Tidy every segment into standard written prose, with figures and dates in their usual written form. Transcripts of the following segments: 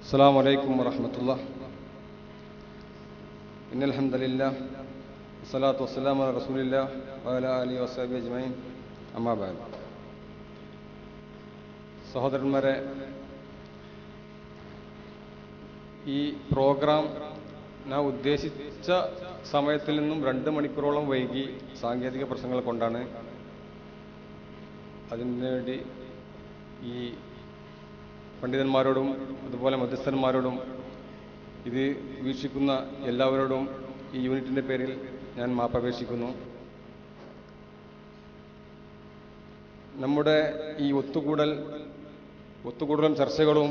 السلام عليكم ورحمة الله. إن الحمد لله والصلاة والسلام على رسول الله وعلى آله وصحبه أجمعين. أما بعد. സഹോദരന്മാരെ, ഈ പ്രോഗ്രാം ഞാൻ ഉദ്ദേശിച്ച സമയത്തിൽ നിന്നും 2 മണിക്കൂറോളം വൈകി സാങ്കേതിക പ്രശ്നങ്ങൾ കൊണ്ടാണ്. അതിനുവേണ്ടി ഈ പണ്ഡിതന്മാരോടും അതുപോലെ മധ്യസ്ഥന്മാരോടും ഇത് വീക്ഷിക്കുന്ന എല്ലാവരോടും ഈ യൂണിറ്റിൻ്റെ പേരിൽ ഞാൻ മാപ്പപേക്ഷിക്കുന്നു. നമ്മുടെ ഈ ഒത്തുകൂടലും ചർച്ചകളും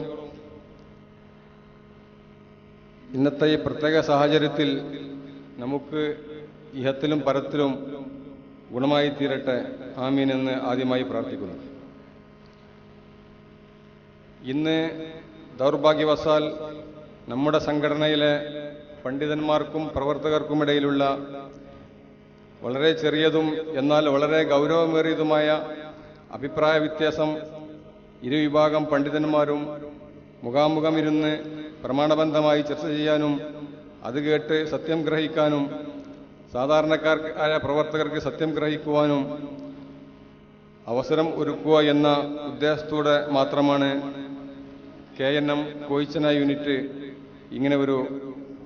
ഇന്നത്തെ ഈ പ്രത്യേക സാഹചര്യത്തിൽ നമുക്ക് ഇഹത്തിലും പരത്തിലും ഗുണമായി തീരട്ടെ, ആമീൻ എന്ന് ആദ്യമായി പ്രാർത്ഥിക്കുന്നു. ഇന്ന് ദൗർഭാഗ്യവശാൽ നമ്മുടെ സംഘടനയിലെ പണ്ഡിതന്മാർക്കും പ്രവർത്തകർക്കുമിടയിലുള്ള വളരെ ചെറിയതും എന്നാൽ വളരെ ഗൗരവമേറിയതുമായ അഭിപ്രായ വ്യത്യാസം ഇരുവിഭാഗം പണ്ഡിതന്മാരും മുഖാമുഖം ഇരുന്ന് പ്രമാണബന്ധമായി ചർച്ച ചെയ്യാനും അത് കേട്ട് സത്യം ഗ്രഹിക്കാനും സാധാരണക്കാരായ പ്രവർത്തകർക്ക് സത്യം ഗ്രഹിക്കുവാനും അവസരം ഒരുക്കുക എന്ന ഉദ്ദേശത്തോടെ മാത്രമാണ് KNM കോയിച്ചന യൂണിറ്റ് ഇങ്ങനെ ഒരു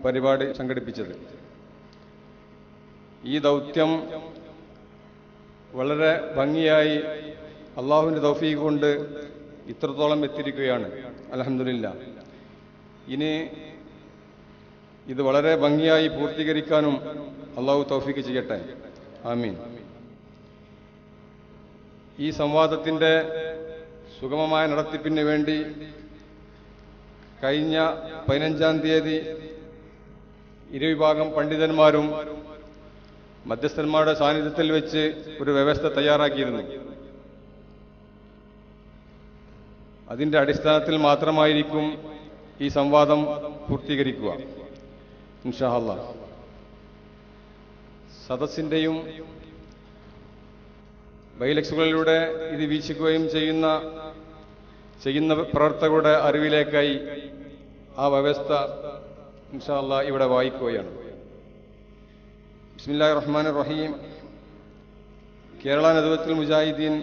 പരിപാടി സംഘടിപ്പിച്ചത്. ഈ ദൗത്യം വളരെ ഭംഗിയായി അള്ളാഹുവിൻ്റെ തൗഫീഖ് കൊണ്ട് ഇത്രത്തോളം എത്തിയിരിക്കുകയാണ്. അൽഹംദുലില്ലാഹ്. ഇനി ഇത് വളരെ ഭംഗിയായി പൂർത്തീകരിക്കാനും അള്ളാഹു തൗഫീഖ് ചെയ്യട്ടെ, ആമീൻ. ഈ സംവാദത്തിൻ്റെ സുഗമമായ നടത്തിപ്പിന് വേണ്ടി കഴിഞ്ഞ 15-ാം തീയതി ഇരുവിഭാഗം പണ്ഡിതന്മാരും മധ്യസ്ഥന്മാരുടെ സാന്നിധ്യത്തിൽ വെച്ച് ഒരു വ്യവസ്ഥ തയ്യാറാക്കിയിരുന്നു. അതിൻ്റെ അടിസ്ഥാനത്തിൽ മാത്രമായിരിക്കും ഈ സംവാദം പൂർത്തീകരിക്കുക, ഇൻഷാ അല്ലാഹ്. സദസ്സിൻ്റെയും ബൈലക്സുകളിലൂടെ ഇത് വീക്ഷിക്കുകയും ചെയ്യുന്ന പ്രവർത്തകരുടെ അറിവിലേക്കായി ആ വ്യവസ്ഥ ഇൻഷാ അല്ലാഹ് ഇവിടെ വായിക്കുകയാണ്. ബിസ്മില്ലാഹിർ റഹ്മാനിർ റഹീം. കേരള നദ്വത്തുൽ മുജാഹിദീൻ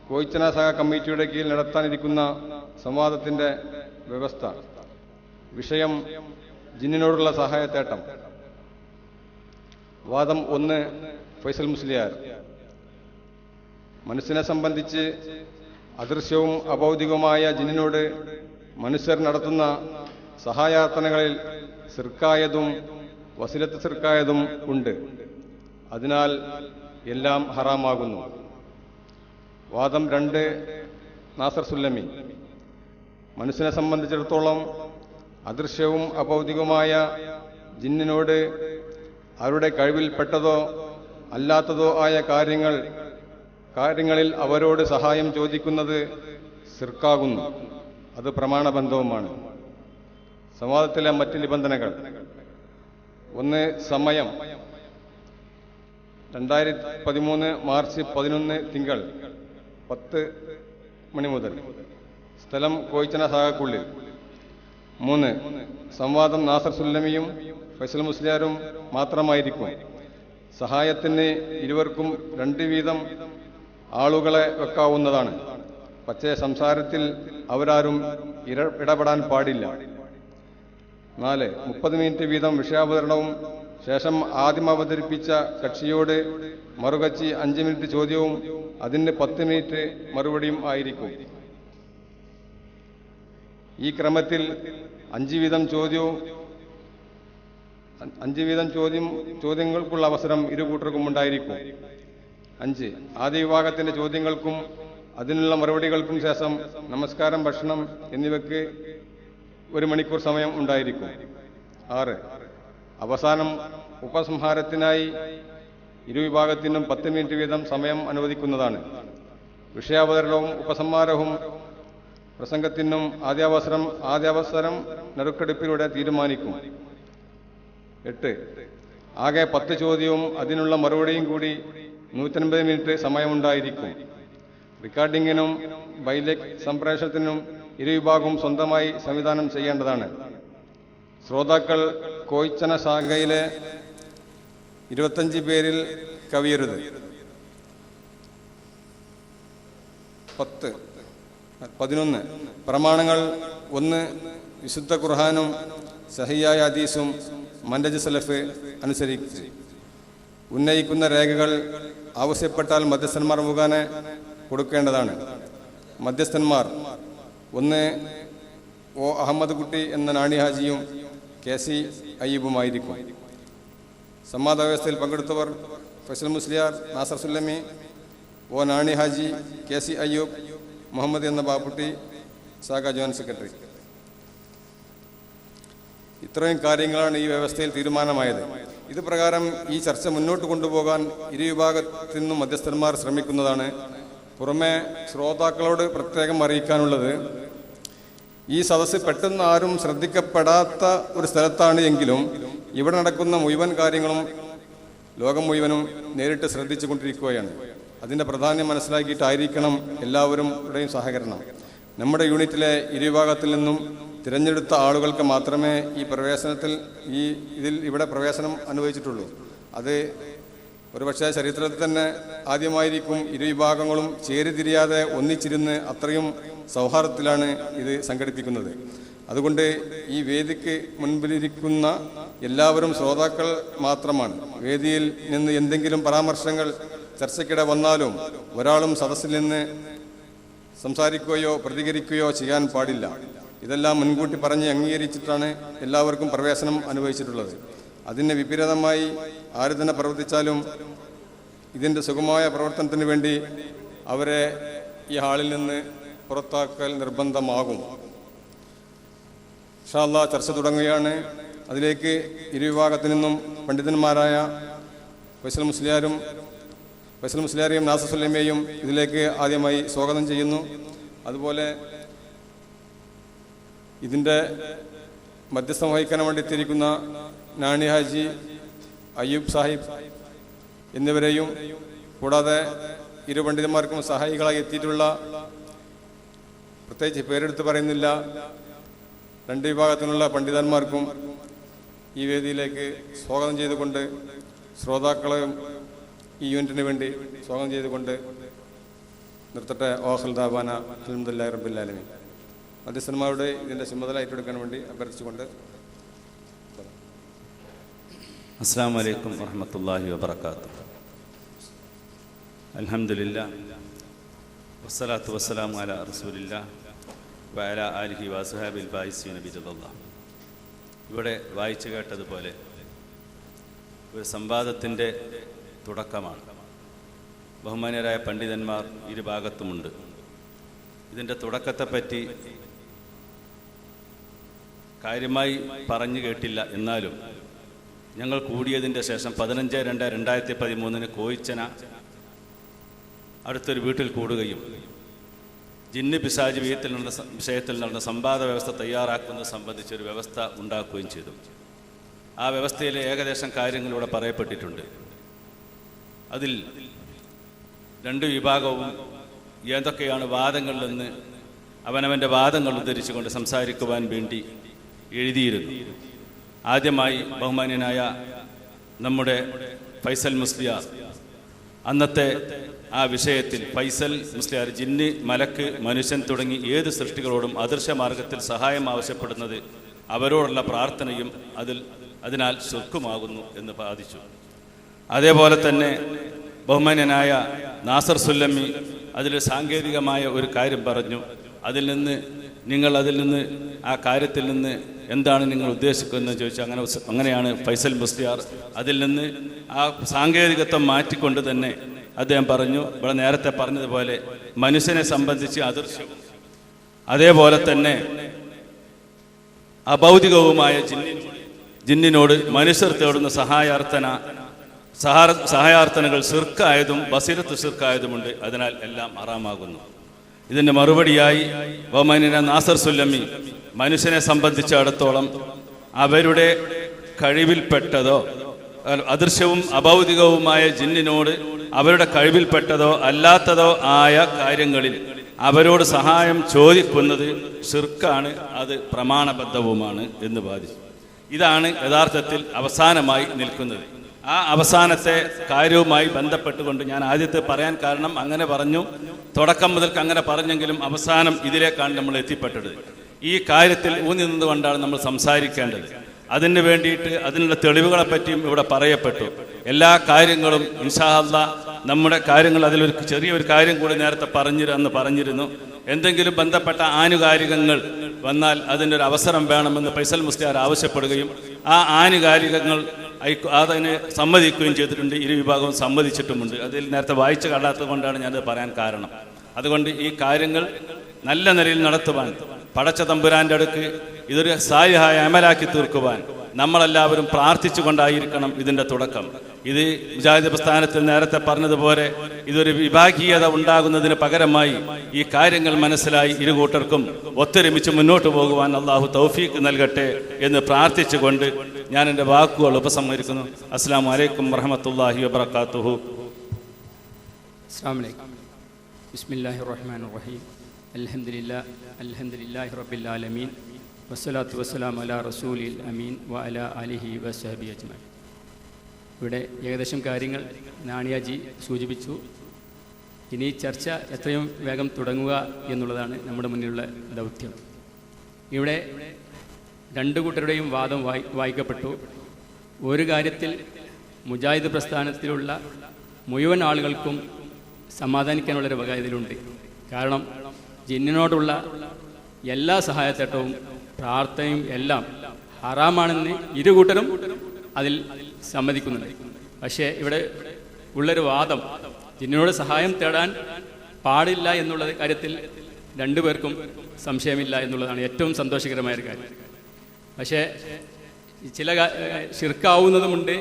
കോയിച്ചന സഹ കമ്മിറ്റിയുടെ കീഴിൽ നടത്താനിരിക്കുന്ന സംവാദത്തിന്റെ വ്യവസ്ഥ. വിഷയം ജിന്നിനോടുള്ള സഹായത്തേട്ടം. വാദം 1, ഫൈസൽ മുസ്ലിയാർ. മനസ്സിനെ സംബന്ധിച്ച് അദൃശ്യവും അഭൗതികവുമായ ജിന്നിനോട് മനുഷ്യർ നടത്തുന്ന സഹായാർത്ഥനകളിൽ സിർക്കായതും വസിലത്ത് സിർക്കായതും ഉണ്ട്. അതിനാൽ എല്ലാം ഹറാമാകുന്നു. വാദം 2, നാസർ സുല്ലമി. മനുഷ്യനെ സംബന്ധിച്ചിടത്തോളം അദൃശ്യവും അഭൗതികവുമായ ജിന്നിനോട് അവരുടെ കഴിവിൽപ്പെട്ടതോ അല്ലാത്തതോ ആയ കാര്യങ്ങളിൽ അവരോട് സഹായം ചോദിക്കുന്നത് സിർക്കാകുന്നു. അത് പ്രമാണബന്ധവുമാണ്. സംവാദത്തിലെ മറ്റ് നിബന്ധനകൾ: 1, സമയം 2013 മാർച്ച് 11 തിങ്കൾ 10 മണി മുതൽ. സ്ഥലം കോയിച്ചന സാഹക്കുള്ളിൽ. 3, സംവാദം നാസർ സുല്ലമിയും ഫൈസൽ മുസ്ലിയാരും മാത്രമായിരിക്കും. സഹായത്തിന് ഇരുവർക്കും 2 വീതം ആളുകളെ വെക്കാവുന്നതാണ്. പക്ഷേ സംസാരത്തിൽ അവരാരും ഇടപെടാൻ പാടില്ല. 4, 30 മിനിറ്റ് വീതം വിഷയാവതരണവും ശേഷം ആദ്യം അവതരിപ്പിച്ച കക്ഷിയോട് മറുകക്ഷി 5 മിനിറ്റ് ചോദ്യവും അതിന് 10 മിനിറ്റ് മറുപടിയും ആയിരിക്കും. ഈ ക്രമത്തിൽ 5 വീതം ചോദ്യങ്ങൾക്കുള്ള അവസരം ഇരു കൂട്ടർക്കും ഉണ്ടായിരിക്കും. 5, ആദ്യ വിഭാഗത്തിന്റെ ചോദ്യങ്ങൾക്കും അതിനുള്ള മറുപടികൾക്കും ശേഷം നമസ്കാരം, ഭക്ഷണം എന്നിവയ്ക്ക് 1 മണിക്കൂർ സമയം ഉണ്ടായിരിക്കും. 6, അവസാനം ഉപസംഹാരത്തിനായി ഇരുവിഭാഗത്തിനും 10 മിനിറ്റ് വീതം സമയം അനുവദിക്കുന്നതാണ്. വിഷയാവതരണവും ഉപസംഹാരവും പ്രസംഗത്തിനും ആദ്യാവസരം നറുക്കെടുപ്പിലൂടെ തീരുമാനിക്കും. 8, ആകെ 10 ചോദ്യവും അതിനുള്ള മറുപടിയും കൂടി 150 മിനിറ്റ് സമയമുണ്ടായിരിക്കും. റെക്കോർഡിങ്ങിനും ബൈലേക്ക് സംപ്രേഷണത്തിനും ഇരുവിഭാഗവും സ്വന്തമായി സംവിധാനം ചെയ്യേണ്ടതാണ്. ശ്രോതാക്കൾ കോയിച്ചന ശാഖയിലെ 25 പേരിൽ കവിയരുത്. 11 പ്രമാണങ്ങൾ: 1 വിശുദ്ധ ഖുർആനും സഹിയായ ഹദീസും മൻഹജ് സലഫ് അനുസരിച്ച് ഉന്നയിക്കുന്ന രേഖകൾ ആവശ്യപ്പെട്ടാൽ മധ്യസ്ഥന്മാർ മുഖേന കൊടുക്കേണ്ടതാണ്. മധ്യസ്ഥന്മാർ: 1 ഒ അഹമ്മദ് കുട്ടി എന്ന നാണി ഹാജിയും KC അയ്യൂബുമായിരിക്കും. സംവാദ വ്യവസ്ഥയിൽ പങ്കെടുത്തവർ: ഫൈസൽ മുസ്ലിയാർ, നാസർ സുല്ലമി, ഒ നാണി ഹാജി, KC അയ്യൂബ്, മുഹമ്മദ് എന്ന ബാപ്പുട്ടി, ശാഖ ജോയിന്റ് സെക്രട്ടറി. ഇത്രയും കാര്യങ്ങളാണ് ഈ വ്യവസ്ഥയിൽ തീരുമാനമായത്. ഇത് പ്രകാരം ഈ ചർച്ച മുന്നോട്ട് കൊണ്ടുപോകാൻ ഇരുവിഭാഗത്തു നിന്നും മധ്യസ്ഥന്മാർ ശ്രമിക്കുന്നതാണ്. പുറമെ ശ്രോതാക്കളോട് പ്രത്യേകം അറിയിക്കാനുള്ളത്, ഈ സദസ്സ് പെട്ടെന്ന് ആരും ശ്രദ്ധിക്കപ്പെടാത്ത ഒരു സ്ഥലത്താണ് എങ്കിലും ഇവിടെ നടക്കുന്ന മുഴുവൻ കാര്യങ്ങളും ലോകം മുഴുവനും നേരിട്ട് ശ്രദ്ധിച്ചു കൊണ്ടിരിക്കുകയാണ്. അതിൻ്റെ പ്രാധാന്യം മനസ്സിലാക്കിയിട്ടായിരിക്കണം എല്ലാവരുടെയും സഹകരണം. നമ്മുടെ യൂണിറ്റിലെ ഇരുവിഭാഗത്തിൽ നിന്നും തിരഞ്ഞെടുത്ത ആളുകൾക്ക് മാത്രമേ ഇവിടെ പ്രവേശനം അനുവദിച്ചിട്ടുള്ളൂ. അത് ഒരുപക്ഷെ ചരിത്രത്തിൽ തന്നെ ആദ്യമായിരിക്കും ഇരുവിഭാഗങ്ങളും ചേരിതിരിയാതെ ഒന്നിച്ചിരുന്ന് അത്രയും സൗഹാർദ്ദത്തിലാണ് ഇത് സംഘടിപ്പിക്കുന്നത്. അതുകൊണ്ട് ഈ വേദിക്ക് മുൻപിലിരിക്കുന്ന എല്ലാവരും ശ്രോതാക്കൾ മാത്രമാണ്. വേദിയിൽ നിന്ന് എന്തെങ്കിലും പരാമർശങ്ങൾ ചർച്ചയ്ക്കിടെ വന്നാലും ഒരാളും സദസ്സിൽ നിന്ന് സംസാരിക്കുകയോ പ്രതികരിക്കുകയോ ചെയ്യാൻ പാടില്ല. ഇതെല്ലാം മുൻകൂട്ടി പറഞ്ഞ് അംഗീകരിച്ചിട്ടാണ് എല്ലാവർക്കും പ്രവേശനം അനുവദിച്ചിട്ടുള്ളത്. അതിന് വിപരീതമായി ആര് തന്നെ പ്രവർത്തിച്ചാലും ഇതിൻ്റെ സുഗമമായ പ്രവർത്തനത്തിന് വേണ്ടി അവരെ ഈ ഹാളിൽ നിന്ന് പുറത്താക്കൽ നിർബന്ധമാകും. ഇൻഷാ അല്ലാഹ് ചർച്ച തുടങ്ങുകയാണ്. അതിലേക്ക് ഇരുവിഭാഗത്തു നിന്നും പണ്ഡിതന്മാരായ ഫൈസൽ മുസ്ലിയാരെയും നാസർ സുല്ലമിയെയും ഇതിലേക്ക് ആദ്യമായി സ്വാഗതം ചെയ്യുന്നു. അതുപോലെ ഇതിൻ്റെ മധ്യസ്ഥം വഹിക്കാൻ വേണ്ടി എത്തിയിരിക്കുന്ന നാണി ഹാജി, അയ്യൂബ് സാഹിബ് എന്നിവരെയും കൂടാതെ ഇരു പണ്ഡിതന്മാർക്കും സഹായികളായി എത്തിയിട്ടുള്ള, പ്രത്യേകിച്ച് പേരെടുത്ത് പറയുന്നില്ല, 2 വിഭാഗത്തിനുള്ള പണ്ഡിതന്മാർക്കും ഈ വേദിയിലേക്ക് സ്വാഗതം ചെയ്തുകൊണ്ട് ശ്രോതാക്കളെയും ഈ യൂണിറ്റിന് വേണ്ടി സ്വാഗതം ചെയ്തുകൊണ്ട് നിർത്തട്ടെ. ഓഹൽ ദാബാന അൽഹംദുലില്ലാഹി റബ്ബിൽ ആലമീൻ. മധ്യസ്ഥന്മാരുടെ ഇതിൻ്റെ ചുമതല ഏറ്റെടുക്കാൻ വേണ്ടി അഭ്യർത്ഥിച്ചുകൊണ്ട്. അസ്സലാമു അലൈക്കും വറഹ്മത്തുള്ളാഹി വബറകാതുഹു. അൽഹംദുലില്ലാഹ് വസ്സലാത്തു വസ്സലാമു അലാ റസൂലില്ലാഹ് വഅലാ ആലിഹി വഅസ്ഹാബിൽ ഫായിസീന ബിറളില്ലാഹ്. ഇവിടെ വായിച്ചു കേട്ടതുപോലെ ഒരു സംവാദത്തിൻ്റെ തുടക്കമാണ്. ബഹുമാന്യരായ പണ്ഡിതന്മാർ ഇരുഭാഗത്തുമുണ്ട്. ഇതിൻ്റെ തുടക്കത്തെപ്പറ്റി കാര്യമായി പറഞ്ഞു കേട്ടില്ല. എന്നാലും ഞങ്ങൾ കൂടിയതിൻ്റെ ശേഷം 15/2/2013 കോയിച്ചന അടുത്തൊരു വീട്ടിൽ കൂടുകയും ജിന്ന് പിശാച് വിഷയത്തിൽ നടന്ന സംവാദ വ്യവസ്ഥ തയ്യാറാക്കുന്നത് സംബന്ധിച്ചൊരു വ്യവസ്ഥ ഉണ്ടാക്കുകയും ചെയ്തു. ആ വ്യവസ്ഥയിലെ ഏകദേശം കാര്യങ്ങൾ ഇവിടെ പറയപ്പെട്ടിട്ടുണ്ട്. അതിൽ 2 വിഭാഗവും ഏതൊക്കെയാണ് വാദങ്ങളിലെന്ന് അവനവൻ്റെ വാദങ്ങൾ ഉദ്ധരിച്ചുകൊണ്ട് സംസാരിക്കുവാൻ വേണ്ടി എഴുതിയിരുന്നു. ആദ്യമായി ബഹുമാന്യനായ നമ്മുടെ ഫൈസൽ മുസ്ലിയാർ അന്നത്തെ ആ വിഷയത്തിൽ, ഫൈസൽ മുസ്ലിയാർ ജിന്ന്, മലക്ക്, മനുഷ്യൻ തുടങ്ങി ഏത് സൃഷ്ടികളോടും അദൃശ്യമാർഗത്തിൽ സഹായം ആവശ്യപ്പെടുന്നത് അവരോടുള്ള പ്രാർത്ഥനയും അതിനാൽ ശിർക്കുമാകുന്നു എന്ന് വാദിച്ചു. അതേപോലെ തന്നെ ബഹുമാന്യനായ നാസർ സുല്ലമി അതിൽ സാങ്കേതികമായ ഒരു കാര്യം പറഞ്ഞു. നിങ്ങൾ അതിൽ നിന്ന് ആ കാര്യത്തിൽ നിന്ന് എന്താണ് നിങ്ങൾ ഉദ്ദേശിക്കുന്നതെന്ന് ചോദിച്ചാൽ അങ്ങനെയാണ് ഫൈസൽ മുസ്ലിയാർ അതിൽ നിന്ന് ആ സാങ്കേതികത്വം മാറ്റിക്കൊണ്ട് തന്നെ അദ്ദേഹം പറഞ്ഞു, ഇവിടെ നേരത്തെ പറഞ്ഞതുപോലെ മനുഷ്യനെ സംബന്ധിച്ച് അദൃശ്യവും അതേപോലെ തന്നെ അഭൗതികവുമായ ജിന്നിനോട് മനുഷ്യർ തേടുന്ന സഹായാർത്ഥനകൾ ശിർക്കായതും ബസീറത്ത് ശിർക്കായതുമുണ്ട്. അതിനാൽ എല്ലാം ഹറാമാകുന്നു. ഇതിൻ്റെ മറുപടിയായി ബഹുമാന്യനായ നാസർ സുല്ലമി മനുഷ്യനെ സംബന്ധിച്ചിടത്തോളം അവരുടെ കഴിവിൽപ്പെട്ടതോ അദൃശ്യവും അഭൗതികവുമായ ജിന്നിനോട് അവരുടെ കഴിവിൽപ്പെട്ടതോ അല്ലാത്തതോ ആയ കാര്യങ്ങളിൽ അവരോട് സഹായം ചോദിക്കുന്നത് ശിർക്കാണ്, അത് പ്രമാണബദ്ധവുമാണ് എന്ന് വാദിച്ചു. ഇതാണ് യഥാർത്ഥത്തിൽ അവസാനമായി നിൽക്കുന്നത്. ആ അവസാനത്തെ കാര്യവുമായി ബന്ധപ്പെട്ടുകൊണ്ട് ഞാൻ ആദ്യത്തെ പറയാൻ കാരണം അങ്ങനെ പറഞ്ഞു, തുടക്കം മുതൽക്ക് അങ്ങനെ പറഞ്ഞെങ്കിലും അവസാനം ഇതിലേക്കാണ് നമ്മൾ എത്തിപ്പെട്ടത്. ഈ കാര്യത്തിൽ ഊന്നി നിന്നുകൊണ്ടാണ് നമ്മൾ സംസാരിക്കേണ്ടത്. അതിന് വേണ്ടിയിട്ട് അതിനുള്ള തെളിവുകളെ പറ്റിയും ഇവിടെ പറയപ്പെട്ടു. എല്ലാ കാര്യങ്ങളും ഇൻഷാ അല്ലാഹ് നമ്മുടെ കാര്യങ്ങൾ, അതിലൊരു ചെറിയൊരു കാര്യം കൂടി നേരത്തെ പറഞ്ഞിരുന്നു. എന്തെങ്കിലും ബന്ധപ്പെട്ട ആനുകാലികങ്ങൾ വന്നാൽ അതിൻ്റെ ഒരു അവസരം വേണമെന്ന് ഫൈസൽ മുസ്ലിയാർ ആവശ്യപ്പെടുകയും ആ ആനുകാലികങ്ങൾ അതിനെ സമ്മതിക്കുകയും ചെയ്തിട്ടുണ്ട്. ഇരു വിഭാഗവും സമ്മതിച്ചിട്ടുമുണ്ട്. അതിൽ നേരത്തെ വായിച്ചു കണ്ടാത്തത് കൊണ്ടാണ് ഞാനത് പറയാൻ കാരണം. അതുകൊണ്ട് ഈ കാര്യങ്ങൾ നല്ല നിലയിൽ നടത്തുവാൻ, പടച്ച തമ്പുരാൻ്റെ അടുക്ക് ഇതൊരു സാലിഹായ അമലാക്കി തീർക്കുവാൻ നമ്മളെല്ലാവരും പ്രാർത്ഥിച്ചു കൊണ്ടായിരിക്കണം ഇതിൻ്റെ തുടക്കം. ഇത് മുജാഹിദ് പ്രസ്ഥാനത്തിൽ നേരത്തെ പറഞ്ഞതുപോലെ ഇതൊരു വിഭാഗീയത ഉണ്ടാകുന്നതിന് പകരമായി ഈ കാര്യങ്ങൾ മനസ്സിലായി ഇരുകൂട്ടർക്കും ഒത്തൊരുമിച്ച് മുന്നോട്ട് പോകുവാൻ അള്ളാഹു തൗഫീഖ് നൽകട്ടെ എന്ന് പ്രാർത്ഥിച്ചുകൊണ്ട് ഞാൻ എൻ്റെ വാക്കുകൾ ഉപസംഹരിക്കുന്നു. അസ്സലാമു അലൈക്കും വറഹ്മത്തുള്ളാഹി വബറകാതുഹു. അസ്സലാമു അലൈക്കും. ബിസ്മില്ലാഹിർ റഹ്മാനിർ റഹീം. അൽഹംദുലില്ലാഹി റബ്ബിൽ ആലമീൻ വസ്സലാത്തു വസ്സലാമു അലാ റസൂലിൽ അമീൻ വ അലാ ആലിഹി വസ്സഹബിഹി അജ്മഈൻ. ഇവിടെ ഏകദേശം കാര്യങ്ങൾ നാണിയാജി സൂചിപ്പിച്ചു. ഇനി ചർച്ച എത്രയും വേഗം തുടങ്ങുക എന്നുള്ളതാണ് നമ്മുടെ മുന്നിലുള്ള ദൗത്യം. ഇവിടെ രണ്ടു കൂട്ടരുടെയും വാദം വായിക്കപ്പെട്ടു. ഒരു കാര്യത്തിൽ മുജാഹിദ് പ്രസ്ഥാനത്തിലുള്ള മുഴുവൻ ആളുകൾക്കും സമാധാനിക്കാനുള്ളൊരു വക ഇതിലുണ്ട്. കാരണം ജിന്നിനോടുള്ള എല്ലാ സഹായത്തേട്ടവും പ്രാർത്ഥനയും എല്ലാം ഹറാമാണെന്ന് ഇരുകൂട്ടരും അതിൽ സമ്മതിക്കുന്നുണ്ട്. പക്ഷേ ഇവിടെ ഉള്ളൊരു വാദം ജിന്നിനോട് സഹായം തേടാൻ പാടില്ല എന്നുള്ള കാര്യത്തിൽ രണ്ടുപേർക്കും സംശയമില്ല എന്നുള്ളതാണ് ഏറ്റവും സന്തോഷകരമായൊരു കാര്യം. പക്ഷേ ചില ശിർക്കാവുന്നതുമുണ്ട്,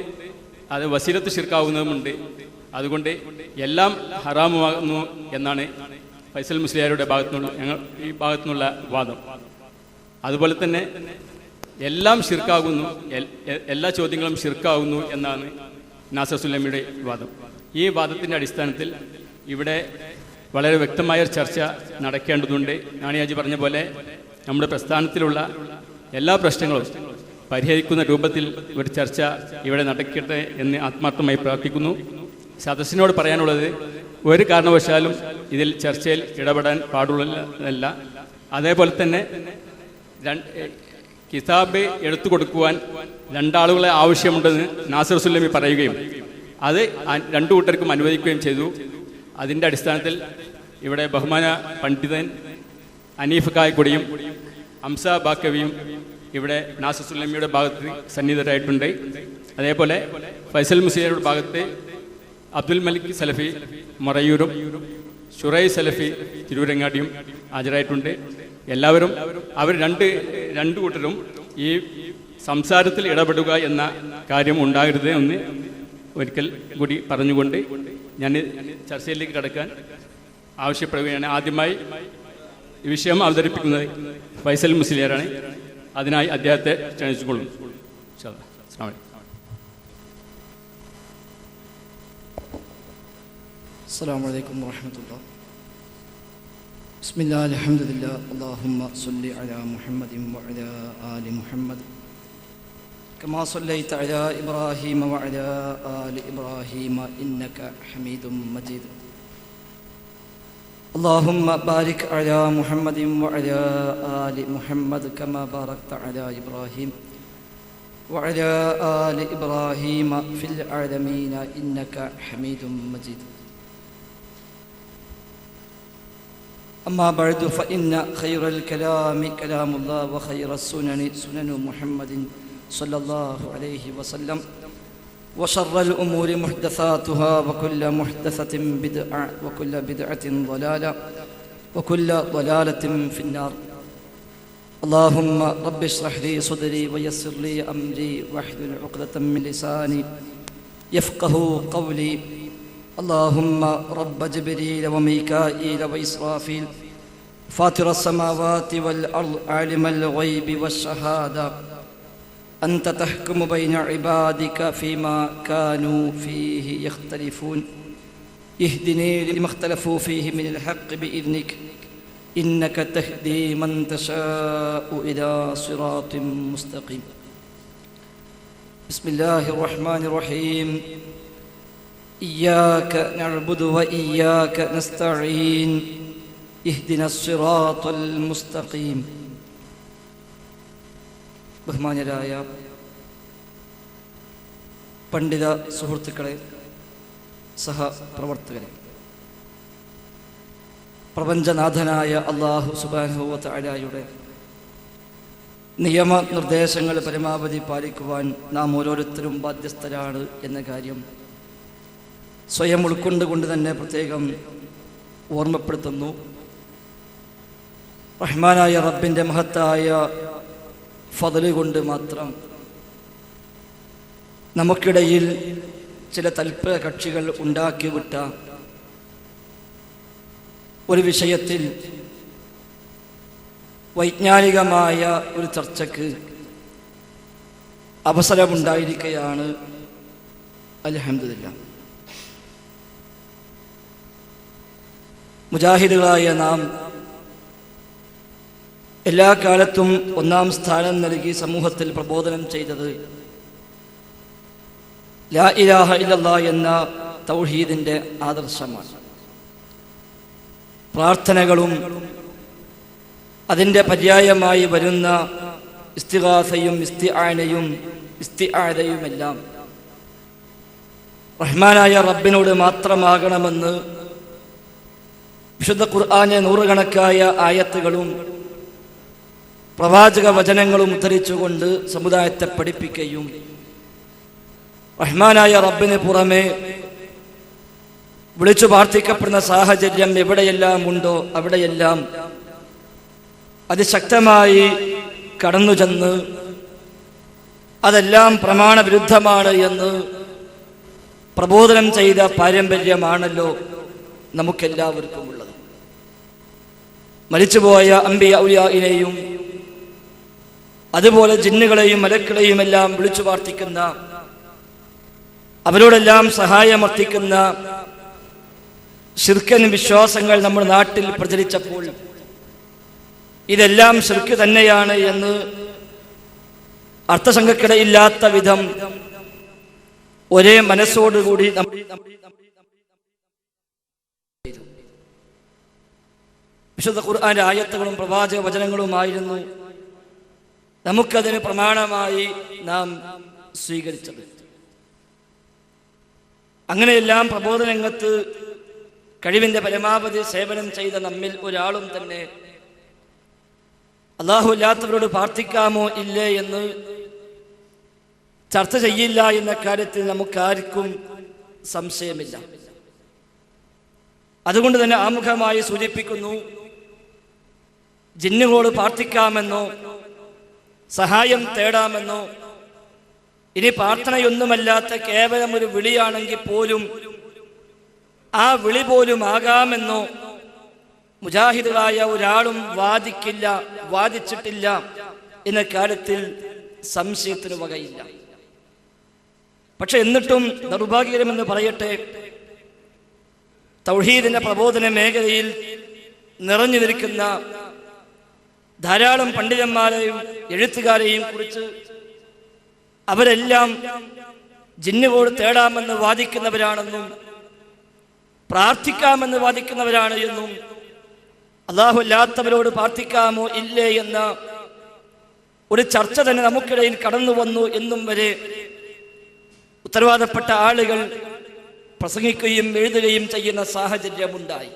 അത് വസീലത്ത് ശിർക്കാവുന്നതുമുണ്ട്. അതുകൊണ്ട് എല്ലാം ഹറാമാകുന്നു എന്നാണ് ഫൈസൽ മുസ്ലിയാരുടെ ഈ ഭാഗത്തുനിന്നുള്ള വാദം. അതുപോലെ തന്നെ എല്ലാം ശിർക്കാകുന്നു, എല്ലാ ചോദ്യങ്ങളും ശിർക്കാകുന്നു എന്നാണ് നാസർ സുല്ലമിയുടെ വാദം. ഈ വാദത്തിൻ്റെ അടിസ്ഥാനത്തിൽ ഇവിടെ വളരെ വ്യക്തമായ ഒരു ചർച്ച നടക്കേണ്ടതുണ്ട്. നാണിയാജി പറഞ്ഞ പോലെ നമ്മുടെ പ്രസ്ഥാനത്തിലുള്ള എല്ലാ പ്രശ്നങ്ങളും പരിഹരിക്കുന്ന രൂപത്തിൽ ഒരു ചർച്ച ഇവിടെ നടക്കട്ടെ എന്ന് ആത്മാർത്ഥമായി പ്രാർത്ഥിക്കുന്നു. സദസ്സിനോട് പറയാനുള്ളത്, ഒരു കാരണവശാലും ഇതിൽ ചർച്ചയിൽ ഇടപെടാൻ പാടുള്ളതല്ല. അതേപോലെ തന്നെ കിതാബ് എടുത്തു കൊടുക്കുവാൻ രണ്ടാളുകളെ ആവശ്യമുണ്ടെന്ന് നാസർ സുല്ലമി പറയുകയും അത് രണ്ടു കൂട്ടർക്കും അനുവദിക്കുകയും ചെയ്തു. അതിൻ്റെ അടിസ്ഥാനത്തിൽ ഇവിടെ ബഹുമാന പണ്ഡിതൻ അനീഫ് കായക്കൊടിയും അംസ ബാക്കവിയും ഇവിടെ നാസർ സുല്ലമിയുടെ ഭാഗത്ത് സന്നിഹിതരായിട്ടുണ്ട്. അതേപോലെ ഫൈസൽ മുസ്ലിയാരുടെ ഭാഗത്ത് അബ്ദുൽ മലിക് സലഫി മറയൂരും ഷുറൈ സലഫി തിരൂരങ്ങാടിയും ഹാജരായിട്ടുണ്ട്. എല്ലാവരും അവർ രണ്ടു കൂട്ടരും ഈ സംസാരത്തിൽ ഇടപെടുക എന്ന കാര്യം ഉണ്ടാകരുത് എന്ന് ഒരിക്കൽ കൂടി പറഞ്ഞുകൊണ്ട് ഞാൻ ചർച്ചയിലേക്ക് കടക്കാൻ ആവശ്യപ്പെടുകയാണ്. ആദ്യമായി ഈ വിഷയം അവതരിപ്പിക്കുന്നത് ഫൈസൽ മുസ്ലിയാരാണ്. അതിനായി അദ്ദേഹത്തെ ക്ഷണിച്ചുകൊള്ളുന്നു. السلام عليكم ورحمة الله. بسم الله الحمد لله اللهم صل على محمد وعلى آل محمد كما صليت على إبراهيم وعلى آل إبراهيم إنك حميد مجيد. اللهم بارك على محمد وعلى آل محمد كما باركت على إبراهيم وعلى آل إبراهيم في العالمين إنك حميد مجيد. أما بعد فإن خير الكلام كلام الله وخير السنن سنن محمد صلى الله عليه وسلم وشر الأمور محدثاتها وكل محدثة بدعة وكل بدعة ضلالة وكل ضلالة في النار. اللهم رب اشرح لي صدري ويسر لي أمري واحلل عقدة من لساني يفقه قولي. اللهم رب جبريل وميكائيل وإسرافيل فاطر السماوات والأرض عالم الغيب والشهادة أنت تحكم بين عبادك فيما كانوا فيه يختلفون اهدني لما اختلفوا فيه من الحق بإذنك إنك تهدي من تشاء إلى صراط مستقيم. بسم الله الرحمن الرحيم. إياك نعبد وإياك نستعين اهدنا الصراط المستقيم. ബഹുമാന്യരായ പണ്ഡിത സുഹൃത്തുക്കളെ, സഹപ്രവർത്തകരെ, പ്രപഞ്ചനാഥനായ അല്ലാഹു സുബ്ഹാനഹു വ തആലയുടെ നിയമനിർദ്ദേശങ്ങൾ പരമാവധി പാലിക്കുവാൻ നാം ഓരോരുത്തരും ബാധ്യസ്ഥരാണ് എന്ന കാര്യം സ്വയം ഉൾക്കൊണ്ടുകൊണ്ട് തന്നെ പ്രത്യേകം ഓർമ്മപ്പെടുത്തുന്നു. റഹ്മാനായ റബ്ബിൻ്റെ മഹത്തായ ഫضല് കൊണ്ട് മാത്രം നമുക്കിടയിൽ ചില തൽപര കക്ഷികൾ ഉണ്ടാക്കിവിട്ട ഒരു വിഷയത്തിൽ വൈജ്ഞാനികമായ ഒരു ചർച്ചയ്ക്ക് അവസരമുണ്ടായിരിക്കുകയാണ്. അൽഹംദുലില്ലാഹ്. മുജാഹിദുകളായ നാം എല്ലാ കാലത്തും ഒന്നാം സ്ഥാനം നൽകി സമൂഹത്തിൽ പ്രബോധനം ചെയ്തത് ലാ ഇലാഹ ഇല്ലല്ലാഹ് എന്ന തൗഹീദിൻ്റെ ആദർശമാണ്. പ്രാർത്ഥനകളും അതിൻ്റെ വരുന്ന ഇസ്തിഗാസയും ഇസ്തിആദയുമെല്ലാം റഹ്മാനായ റബ്ബിനോട് മാത്രമാകണമെന്ന് വിശുദ്ധ ഖുർആനിലെ നൂറുകണക്കായ ആയത്തുകളും പ്രവാചക വചനങ്ങളും ഉദ്ധരിച്ചുകൊണ്ട് സമുദായത്തെ പഠിപ്പിക്കുകയും റഹ്മാനായ റബ്ബിന് പുറമെ വിളിച്ചു പ്രാർത്ഥിക്കപ്പെടുന്ന സാഹചര്യം എവിടെയെല്ലാം ഉണ്ടോ അവിടെയെല്ലാം അതിശക്തമായി കടന്നു ചെന്ന് അതെല്ലാം പ്രമാണവിരുദ്ധമാണ് എന്ന് പ്രബോധനം ചെയ്ത പാരമ്പര്യമാണല്ലോ നമുക്കെല്ലാവർക്കും ഉള്ളത്. മരിച്ചുപോയ അംബിയ ഔലിയാഇനെയും അതുപോലെ ജിന്നുകളെയും മലക്കുകളെയും എല്ലാം വിളിച്ചു പ്രാർത്ഥിക്കുന്ന, അവരോടെല്ലാം സഹായമർത്ഥിക്കുന്ന ശിർക്കൻ വിശ്വാസങ്ങൾ നമ്മുടെ നാട്ടിൽ പ്രചരിച്ചപ്പോൾ ഇതെല്ലാം ശിർക്ക് തന്നെയാണ് എന്ന് അർത്ഥസംഖ്യക്കിടയില്ലാത്ത വിധം ഒരേ മനസ്സോടുകൂടി വിശുദ്ധ ഖുർആന്റെ ആയത്തുകളും പ്രവാചക വചനങ്ങളുമായിരുന്നു നമുക്കതിന് പ്രമാണമായി നാം സ്വീകരിച്ചത്. അങ്ങനെയെല്ലാം പ്രബോധനരംഗത്ത് കഴിവിൻ്റെ പരമാവധി സേവനം ചെയ്ത നമ്മിൽ ഒരാളും തന്നെ അല്ലാഹു അല്ലാത്തവരോട് പ്രാർത്ഥിക്കാമോ ഇല്ലേ എന്ന് ചർച്ച ചെയ്യില്ല എന്ന കാര്യത്തിൽ നമുക്കാർക്കും സംശയമില്ല. അതുകൊണ്ട് തന്നെ ആമുഖമായി സൂചിപ്പിക്കുന്നു, ജിന്നുകളോട് പ്രാർത്ഥിക്കാമെന്നോ സഹായം തേടാമെന്നോ ഇനി പ്രാർത്ഥനയൊന്നുമല്ലാത്ത കേവലം ഒരു വിളിയാണെങ്കിൽ പോലും ആ വിളി പോലും ആകാമെന്നോ മുജാഹിദുകളായ ഒരാളും വാദിച്ചിട്ടില്ല എന്ന കാര്യത്തിൽ സംശയത്തിന് വകയില്ല. പക്ഷെ എന്നിട്ടും ദൗർഭാഗ്യകരമെന്ന് പറയട്ടെ, തൗഹീദിന്റെ പ്രബോധന മേഖലയിൽ നിറഞ്ഞു നിൽക്കുന്ന ധാരാളം പണ്ഡിതന്മാരെയും എഴുത്തുകാരെയും കുറിച്ച് അവരെല്ലാം ജിന്നുകളോട് തേടാമെന്ന് വാദിക്കുന്നവരാണെന്നും പ്രാർത്ഥിക്കാമെന്ന് വാദിക്കുന്നവരാണ് എന്നും അല്ലാഹു അല്ലാത്തവരോട് പ്രാർത്ഥിക്കാമോ ഇല്ലേ എന്ന ഒരു ചർച്ച തന്നെ നമുക്കിടയിൽ കടന്നു വന്നു എന്നും വരെ ഉത്തരവാദപ്പെട്ട ആളുകൾ പ്രസംഗിക്കുകയും എഴുതുകയും ചെയ്യുന്ന സാഹചര്യമുണ്ടായി.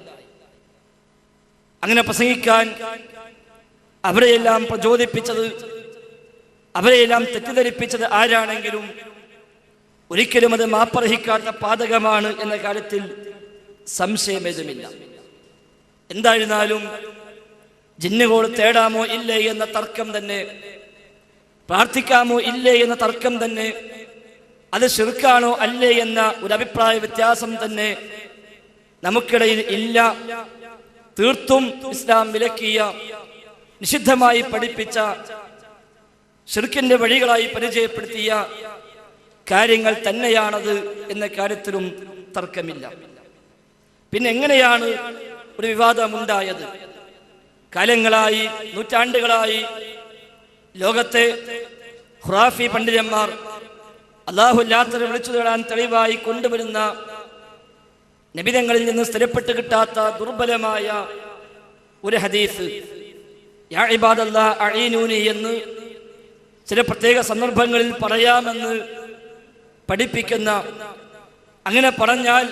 അങ്ങനെ പ്രസംഗിക്കാൻ അവരെയെല്ലാം പ്രചോദിപ്പിച്ചത്, അവരെയെല്ലാം തെറ്റിദ്ധരിപ്പിച്ചത് ആരാണെങ്കിലും ഒരിക്കലും അത് മാപ്പർഹിക്കാത്ത പാതകമാണ് എന്ന കാര്യത്തിൽ സംശയമേതുമില്ല. എന്തായിരുന്നാലും ജിന്നുകളോട് തേടാമോ ഇല്ലേ എന്ന തർക്കം തന്നെ, പ്രാർത്ഥിക്കാമോ ഇല്ലേ എന്ന തർക്കം തന്നെ, അത് ശിർക്കാണോ അല്ലേ എന്ന ഒരു അഭിപ്രായ വ്യത്യാസം തന്നെ നമുക്കിടയിൽ ഇല്ല. തീർത്തും ഇസ്ലാം വിലക്കിയ, നിഷിദ്ധമായി പഠിപ്പിച്ച ശിർക്കിന്റെ വഴികളായി പരിചയപ്പെടുത്തിയ കാര്യങ്ങൾ തന്നെയാണത് എന്ന കാര്യത്തിലും തർക്കമില്ല. പിന്നെ എങ്ങനെയാണ് ഒരു വിവാദമുണ്ടായത്? കാലങ്ങളായി, നൂറ്റാണ്ടുകളായി ലോകത്തെ ഖുറാഫി പണ്ഡിതന്മാർ അല്ലാഹുവില്ലാത്തവരെ വിളിച്ചു തേടാൻ തെളിവായി കൊണ്ടുവരുന്ന നബിതങ്ങളിൽ നിന്ന് സ്ഥിരപ്പെട്ട് കിട്ടാത്ത ദുർബലമായ ഒരു ഹദീസ്, യാ ഇബാദല്ലാഹ് അഈനൂനി എന്ന് ചില പ്രത്യേക സന്ദർഭങ്ങളിൽ പറയാമെന്ന് പഠിപ്പിക്കുന്ന, അങ്ങനെ പറഞ്ഞാൽ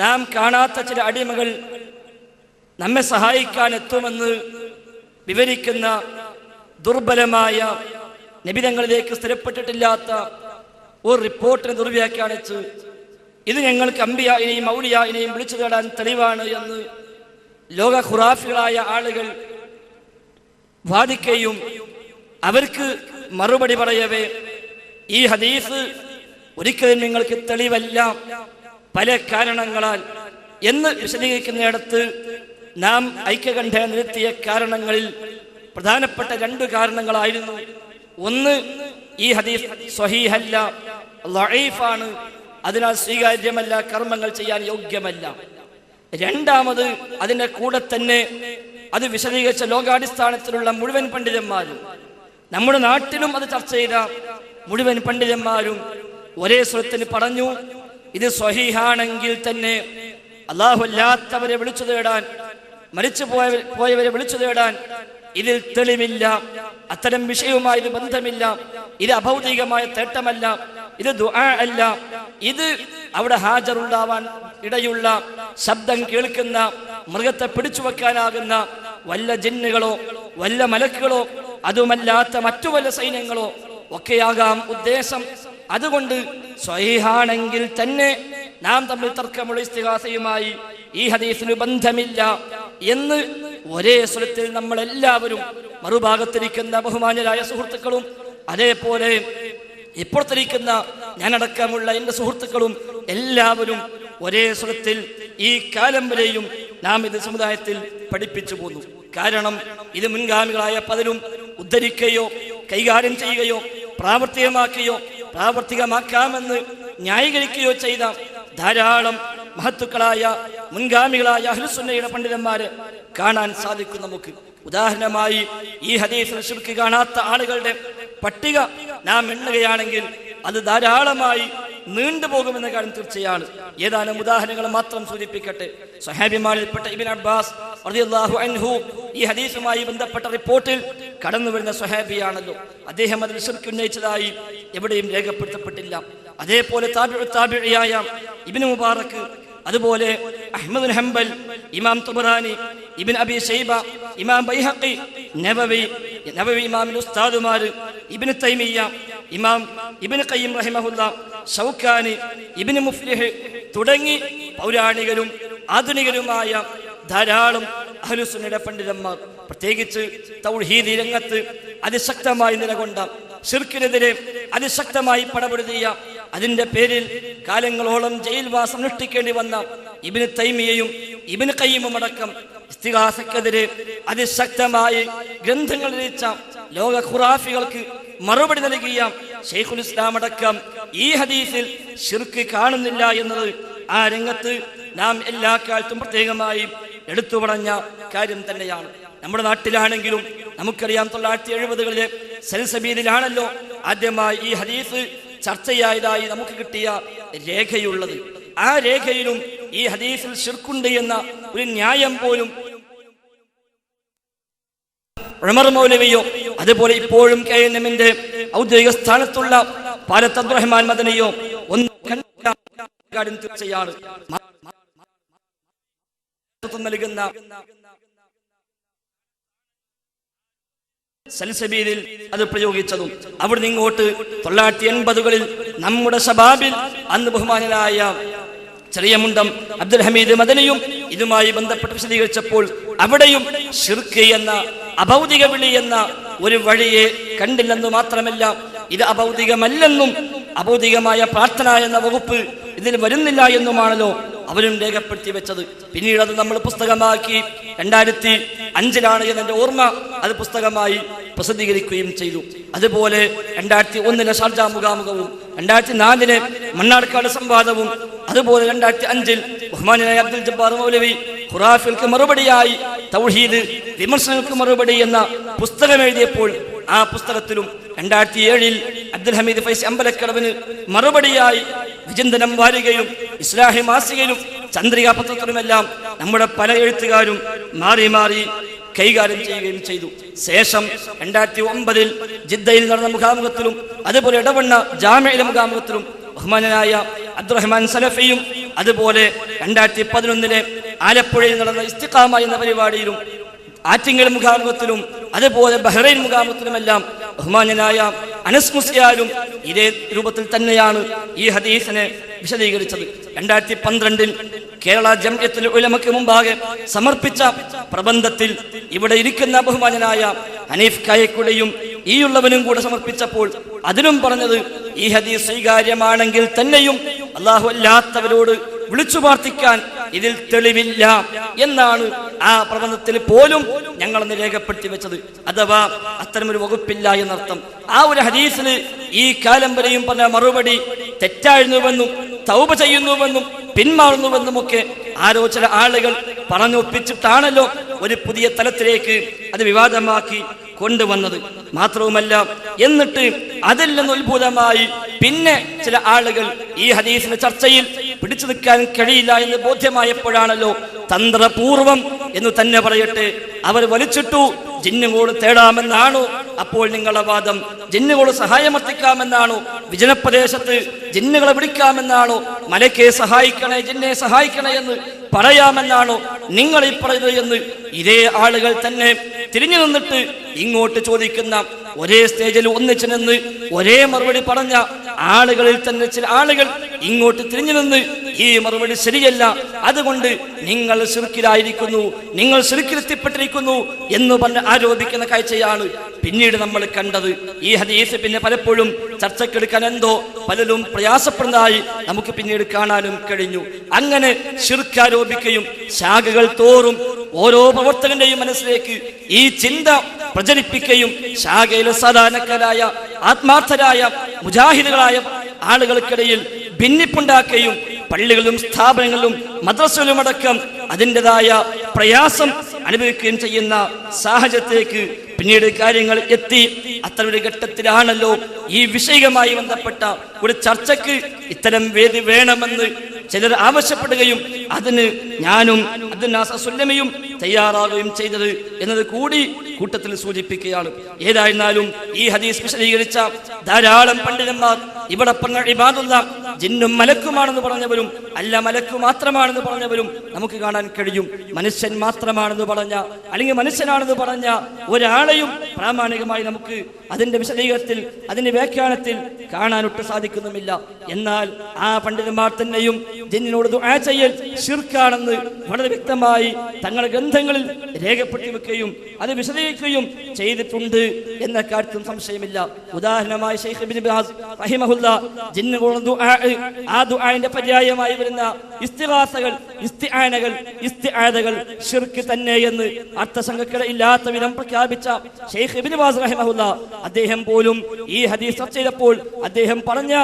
നാം കാണാത്ത ചില അടിമകൾ നമ്മെ സഹായിക്കാൻ എത്തുമെന്ന് വിവരിക്കുന്ന ദുർബലമായ നബിതങ്ങളിലേക്ക് സ്ഥിരപ്പെട്ടിട്ടില്ലാത്ത ഒരു റിപ്പോർട്ടിനെ ദുർവ്യാഖ്യാനിച്ച് ഇത് ഞങ്ങൾക്ക് അമ്പിയായിനെയും ഔലിയായിനെയും വിളിച്ചു തേടാൻ തെളിവാണ് എന്ന് ലോക ഖുറാഫികളായ ആളുകൾ വാദിക്കുകയും അവർക്ക് മറുപടി പറയവേ ഈ ഹദീസ് ഒരിക്കലും നിങ്ങൾക്ക് തെളിവല്ല പല കാരണങ്ങളാൽ എന്ന് വിശദീകരിക്കുന്നിടത്ത് നാം ഐക്യകണ്ഠേന നിരത്തിയ കാരണങ്ങളിൽ പ്രധാനപ്പെട്ട 2 കാരണങ്ങളായിരുന്നു. ഒന്ന്, ഈ ഹദീസ് സ്വഹീഹല്ല, ലഈഫാണ്, അതിനാൽ സ്വീകാര്യമല്ല, കർമ്മങ്ങൾ ചെയ്യാൻ യോഗ്യമല്ല. രണ്ടാമത്, അതിൻ്റെ കൂടെ തന്നെ അത് വിശദീകരിച്ച ലോകാടിസ്ഥാനത്തിലുള്ള മുഴുവൻ പണ്ഡിതന്മാരും, നമ്മുടെ നാട്ടിലും അത് ചർച്ച ചെയ്ത മുഴുവൻ പണ്ഡിതന്മാരും ഒരേ സ്വരത്തിന് പറഞ്ഞു, ഇത് സ്വഹീഹാണെങ്കിൽ തന്നെ അല്ലാഹു അല്ലാത്തവരെ വിളിച്ചു തേടാൻ, മരിച്ചു പോയവരെ വിളിച്ചു തേടാൻ ഇതിൽ തെളിവില്ല, അത്തരം വിഷയവുമായി ഇത് ബന്ധമില്ല, ഇത് അഭൗതികമായ തേട്ടമല്ല, ഇത് ദുആ അല്ല, ഇത് അവിടെ ഹാജറുണ്ടാവാൻ ഇടയുള്ള ശബ്ദം കേൾക്കുന്ന, മൃഗത്തെ പിടിച്ചു വെക്കാനാകുന്ന വല്ല ജിന്നുകളോ വല്ല മലക്കുകളോ അതുമല്ലാത്ത മറ്റു വല്ല സൈന്യങ്ങളോ ഒക്കെയാകാം ഉദ്ദേശം. അതുകൊണ്ട് സ്വഹീഹാണെങ്കിൽ തന്നെ നാം തമ്മിൽ തർക്കമുള്ള ഇസ്തിഗാസയുമായി ഈ ഹദീസിന് ബന്ധമില്ല എന്ന് ഒരേ സ്വരത്തിൽ നമ്മളെല്ലാവരും, മറുഭാഗത്തിരിക്കുന്ന ബഹുമാന്യരായ സുഹൃത്തുക്കളും അതേപോലെ ഇപ്പുറത്തിരിക്കുന്ന ഞാനടക്കമുള്ള എൻ്റെ സുഹൃത്തുക്കളും എല്ലാവരും ഒരേ സ്വരത്തിൽ ഈ കാലം വരെയും നാം ഇത് സമുദായത്തിൽ പഠിപ്പിച്ചു പോന്നു. കാരണം ഇത് മുൻഗാമികളായ പലരും ഉദ്ധരിക്കുകയോ കൈകാര്യം ചെയ്യുകയോ പ്രാവർത്തികമാക്കാമെന്ന് ന്യായീകരിക്കുകയോ ചെയ്ത ധാരാളം മഹത്തുക്കളായ മുൻഗാമികളായ അഹ്ലുസുന്നയുടെ പണ്ഡിതന്മാരെ കാണാൻ സാധിക്കും നമുക്ക്. ഉദാഹരണമായി ഈ ഹദീസിൽ ശിർക്ക് കാണാത്ത ആളുകളുടെ പട്ടിക നാം എണ്ണുകയാണെങ്കിൽ അത് ധാരാളമായി നീണ്ടുപോകുമെന്ന കാര്യം തീർച്ചയാണ്. ഏതാനും ഉദാഹരണങ്ങൾ മാത്രം സൂചിപ്പിക്കട്ടെ. സ്വഹാബിമാരിൽപ്പെട്ട ഇബ്നു അബ്ബാസ് റളിയല്ലാഹു അൻഹു ഈ ഹദീസുമായി ബന്ധപ്പെട്ട റിപ്പോർട്ടിൽ കടന്നു വരുന്ന സ്വഹാബിയാണല്ലോ. അദ്ദേഹം അതിൽ ശിർക്ക് ഉന്നയിച്ചതായി എവിടെയും രേഖപ്പെടുത്തപ്പെട്ടില്ല. അതേപോലെ താബിഈയായ ഇബ്നു മുബാറക്, അതുപോലെ അഹ്മദ് ബിൻ ഹംബൽ, ഇമാം തുബറാനി, ഇബ്നു അബി ശൈബ, ഇമാം ബൈഹഖി, നവവി ഇമാമിന്റെ ഉസ്താദുമാർ, ഇബ്നു തൈമിയ്യ, ഇമാം ഇബ്നു ഖയ്യിം റഹിമഹുല്ലാഹ്, ശൗക്കാനി, ഇബ്നു മുഫ്ലിഹ് തുടങ്ങി പൗരാണികരും ആധുനികരുമായ ധാരാളം അഹ്ലുസുന്നയുടെ പണ്ഡിതന്മാർ, പ്രത്യേകിച്ച് തൗഹീദ് രംഗത്ത് അതിശക്തമായി നിലകൊണ്ട, ശിർക്കിനെതിരെ അതിശക്തമായി പടപൊരുതിയ, അതിന്റെ പേരിൽ കാലങ്ങളോളം ജയിൽവാസം അനുഷ്ഠിക്കേണ്ടി വന്ന ഇബ്നു തൈമിയയും ഇബ്നു ഖയ്യിമും അടക്കം ഇസ്തിഗാസക്കെതിരെ അതിശക്തമായി ഗ്രന്ഥങ്ങൾ രചിച്ച ലോക ഖുറാഫികൾക്ക് മറുപടി നൽകിയ ശൈഖുൽ ഇസ്ലാം അടക്കം ഈ ഹദീസിൽ ശിർക്ക് കാണുന്നില്ല എന്നത് ആ രംഗത്ത് നാം എല്ലാ കാലത്തും പ്രത്യേകമായി എടുത്തു പറഞ്ഞ കാര്യം തന്നെയാണ്. നമ്മുടെ നാട്ടിലാണെങ്കിലും നമുക്കറിയാം 1970-കളിലെ സൽസബീലിലാണല്ലോ ആദ്യമായി ഈ ഹദീസ് ചർച്ചയായതായി നമുക്ക് കിട്ടിയ രേഖയുള്ളത്. ആ രേഖയിലും ഈ ഹദീസിൽ ശിർക്കുണ്ട് എന്ന ഒരു ന്യായം പോലും ഉമർ മൗലവിയോ അതുപോലെ ഇപ്പോഴും KNM-ന്റെ ഔദ്യോഗിക സ്ഥാനത്തുള്ള പാലത്ത് അബ്ദുറഹ്മാൻ മദനിയോ ഒന്നും കാര്യം തീർച്ചയാണ്. നൽകുന്ന സൽസബീലിൽ അത് പ്രയോഗിച്ചതും അവിടുന്ന് ഇങ്ങോട്ട് 1980-കളിൽ നമ്മുടെ ശബാബിൽ അന്ന് ബഹുമാനനായ ചെറിയ മുണ്ടം അബ്ദുൽ ഹമീദ് മദനിയും ഇതുമായി ബന്ധപ്പെട്ട് വിശദീകരിച്ചപ്പോൾ അവിടെയും ശിർക്ക് എന്ന അഭൗതിക വിളി എന്ന ഒരു വഴിയെ കണ്ടില്ലെന്ന് മാത്രമല്ല, ഇത് അഭൗതികമല്ലെന്നും അഭൗതികമായ പ്രാർത്ഥന എന്ന വകുപ്പ് ഇതിൽ വരുന്നില്ല എന്നുമാണല്ലോ അവരും രേഖപ്പെടുത്തി വെച്ചത്. പിന്നീട് അത് നമ്മൾ പുസ്തകമാക്കി 2005-ലാണ് എന്നെ ഓർമ്മ, അത് പുസ്തകമായി പ്രസിദ്ധീകരിക്കുകയും ചെയ്തു. അതുപോലെ 2001 ഷാർജ മുഖാമുഖവും 2004 മണ്ണാർക്കാട് സംവാദവും അതുപോലെ 2005 ബഹുമാനായ അബ്ദുൽ ജബ്ബാർ മൗലവി ഖുറാഫിൽക്ക് മറുപടിയായി തൗഹീദ് വിമർശനങ്ങൾക്ക് മറുപടി എന്ന പുസ്തകം എഴുതിയപ്പോൾ ആ പുസ്തകത്തിലും 2007 അബ്ദുൽ ഹമീദ് ഫൈസി അമ്പലക്കടവിന് മറുപടിയായി വിചിന്തനം വാരികയും ഇസ്ലാഹി മാസികയിലും ചന്ദ്രികാ പത്രത്തിലുമെല്ലാം നമ്മുടെ പല എഴുത്തുകാരും മാറി മാറി കൈകാര്യം ചെയ്യുകയും ചെയ്തു. ശേഷം 2009 ജിദ്ദയിൽ നടന്ന മുഖാമുഖത്തിലും അതുപോലെ ഇടവണ്ണ ജാമിഅയിലെ മുഖാമുഖത്തിലും ബഹുമാനായ അബ്ദുറഹ്മാൻ സലഫിയും അതുപോലെ 2011 ആലപ്പുഴയിൽ നടന്ന ഇസ്തിഖാമ എന്ന പരിപാടിയിലും ആറ്റിങ്ങൽ മുഖാമുഖത്തിലും അതുപോലെ ബഹ്റൈൻ മുഖാമുഖത്തിലുമെല്ലാം ബഹുമാനായ അനസ് മുസ്ലിയാരും ഇതേ രൂപത്തിൽ തന്നെയാണ് ഈ ഹദീസിനെ വിശദീകരിച്ചത്. 2012 കേരള ജംഇയ്യത്തുൽ ഉലമക്ക് മുമ്പാകെ സമർപ്പിച്ച പ്രബന്ധത്തിൽ ഇവിടെ ഇരിക്കുന്ന ബഹുമാനായ ഹനീഫ് കായക്കുടയും ഈയുള്ളവനും കൂടെ സമർപ്പിച്ചപ്പോൾ അതിലും പറഞ്ഞത് ഈ ഹദീസ് സ്വീകാര്യമാണെങ്കിൽ തന്നെയും അല്ലാഹു അല്ലാത്തവരോട് വിളിച്ചു പ്രാർത്ഥിക്കാൻ ഇതിൽ തെളിവില്ല എന്നാണ് ആ പ്രബന്ധത്തിൽ പോലും ഞങ്ങളെന്ന് രേഖപ്പെടുത്തി വെച്ചത്. അഥവാ അത്തരമൊരു വകുപ്പില്ല എന്നർത്ഥം. ആ ഒരു ഹദീസിൽ ഈ കാലം വരെയും പറഞ്ഞ മറുപടി തെറ്റായിരുന്നുവെന്നും തൗബ ചെയ്യുന്നുവെന്നും പിന്മാറുന്നുവെന്നുമൊക്കെ ആരോ ചില ആളുകൾ പറഞ്ഞൊപ്പിച്ചിട്ടാണല്ലോ ഒരു പുതിയ തലത്തിലേക്ക് അത് വിവാദമാക്കി കൊണ്ടുവന്നത്. മാത്രവുമല്ല, എന്നിട്ട് അതിൽ നിന്ന് ഉത്ഭൂതമായി പിന്നെ ചില ആളുകൾ ഈ ഹദീസിന്റെ ചർച്ചയിൽ പിടിച്ചു നിൽക്കാൻ കഴിയില്ല എന്ന് ബോധ്യമായപ്പോഴാണല്ലോ തന്ത്രപൂർവം എന്ന് തന്നെ പറയട്ടെ അവർ വലിച്ചിട്ടു. ജിന്നുകളോട് തേടാമെന്നാണോ അപ്പോൾ നിങ്ങളുടെ വാദം? ജിന്നുകളോട് സഹായമർത്തിക്കാമെന്നാണോ? വിജനപ്രദേശത്ത് ജിന്നുകളെ വിളിക്കാമെന്നാണോ? മലക്കെ സഹായിക്കണേ, ജിന്നെ സഹായിക്കണേ എന്ന് പറയാമെന്നാണോ നിങ്ങൾ ഈ പറയുന്നത് എന്ന് ഇതേ ആളുകൾ തന്നെ തിരിഞ്ഞു നിന്നിട്ട് ഇങ്ങോട്ട് ചോദിക്കുന്ന, ഒരേ സ്റ്റേജിൽ ഒന്നിച്ചു നിന്ന് ഒരേ മറുപടി പറഞ്ഞ ആളുകളിൽ തന്നെ ചില ആളുകൾ ഇങ്ങോട്ട് തിരിഞ്ഞു നിന്ന് ഈ മറുപടി ശരിയല്ല, അതുകൊണ്ട് നിങ്ങൾ ശിർക്കിലായിരിക്കുന്നു, നിങ്ങൾ ശിർക്കിലെത്തിപ്പെട്ടിരിക്കുന്നു എന്ന് പറഞ്ഞ് ആരോപിക്കുന്ന കാഴ്ചയാണ് പിന്നീട് നമ്മൾ കണ്ടത്. ഈ ഹദീസ് പിന്നെ പലപ്പോഴും ചർച്ചക്കെടുക്കാൻ എന്തോ പലരും പ്രയാസപ്പെടുന്നതായി നമുക്ക് പിന്നീട് കാണാനും കഴിഞ്ഞു. അങ്ങനെ ശിർക്ക് ആരോപിക്കുകയും ശാഖകൾ തോറും ഓരോ പ്രവർത്തകന്റെയും മനസ്സിലേക്ക് ഈ ചിന്ത പ്രചരിപ്പിക്കുകയും ശാഖയിലെ സാധാരണക്കാരായ ആത്മാർത്ഥരായ മുജാഹിദുകളായ ആളുകൾക്കിടയിൽ ഭിന്നിപ്പുണ്ടാക്കുകയും പള്ളികളിലും സ്ഥാപനങ്ങളിലും മദ്രസയിലും അടക്കം അതിൻ്റെതായ പ്രയാസം അനുഭവിക്കുകയും ചെയ്യുന്ന സാഹചര്യത്തിലേക്ക് പിന്നീട് കാര്യങ്ങൾ എത്തി. അത്തരൊരു ഘട്ടത്തിലാണല്ലോ ഈ വിഷയവുമായി ബന്ധപ്പെട്ട ഒരു ചർച്ചയ്ക്ക് ഇത്തരം വേദി വേണമെന്ന് ചിലർ ആവശ്യപ്പെടുകയും അതിന് ഞാനും സുല്ലമിയും തയ്യാറാകുകയും ചെയ്തത് എന്നത് കൂടി കൂട്ടത്തിൽ സൂചിപ്പിക്കുകയാണ്. ഏതായിരുന്നാലും ഈ ഹദീസ് വിശദീകരിച്ച ധാരാളം പണ്ഡിതന്മാർ ഇവിടെ പറഞ്ഞ ഇബാദുള്ള ജിന്നും മലക്കുമാണെന്ന് പറഞ്ഞവരും അല്ല മലക്കു മാത്രമാണെന്ന് പറഞ്ഞവരും നമുക്ക് കാണാൻ കഴിയും. മനുഷ്യൻ മാത്രമാണെന്ന് പറഞ്ഞ അല്ലെങ്കിൽ മനുഷ്യനാണെന്ന് പറഞ്ഞ ഒരാളെയും പ്രാമാണികമായി നമുക്ക് അതിന്റെ വിശദീകരണത്തിൽ അതിന്റെ വ്യാഖ്യാനത്തിൽ കാണാനൊട്ട് സാധിക്കുന്നുമില്ല. എന്നാൽ ആ പണ്ഡിതന്മാർ തന്നെയും ജിന്നിനോട് ദുആ ചെയ്യൽ ശിർക്കാണെന്ന് വളരെ വ്യക്തമായി തങ്ങളുടെ ഗ്രന്ഥങ്ങളിൽ രേഖപ്പെടുത്തി വെക്കുകയും അത് വിശദീകരിക്കുകയും ചെയ്തിട്ടുണ്ട് എന്ന കാര്യത്തിൽ സംശയമില്ല. ഉദാഹരണമായി ശൈഖ് ഇബ്നു ബാസ് റഹിമഹുല്ലാ ജിന്നുകളുടെ ദുആ, ആ ദുആന്റെ പര്യായമായി വരുന്ന ഇസ്തിഗാസകൾ, ഇസ്തിആനകൾ, ഇസ്തിആദകൾ ശിർക്ക് തന്നെ എന്ന് അർത്ഥസംഖ്യകൾ ഇല്ലാത്ത വിധം പ്രഖ്യാപിച്ച ശൈഖ് ഇബ്നു ബാസ് റഹിമഹുല്ലാ അദ്ദേഹം പോലും ഈ ഹദീസ് ചർച്ച ചെയ്തപ്പോൾ അദ്ദേഹം പറഞ്ഞ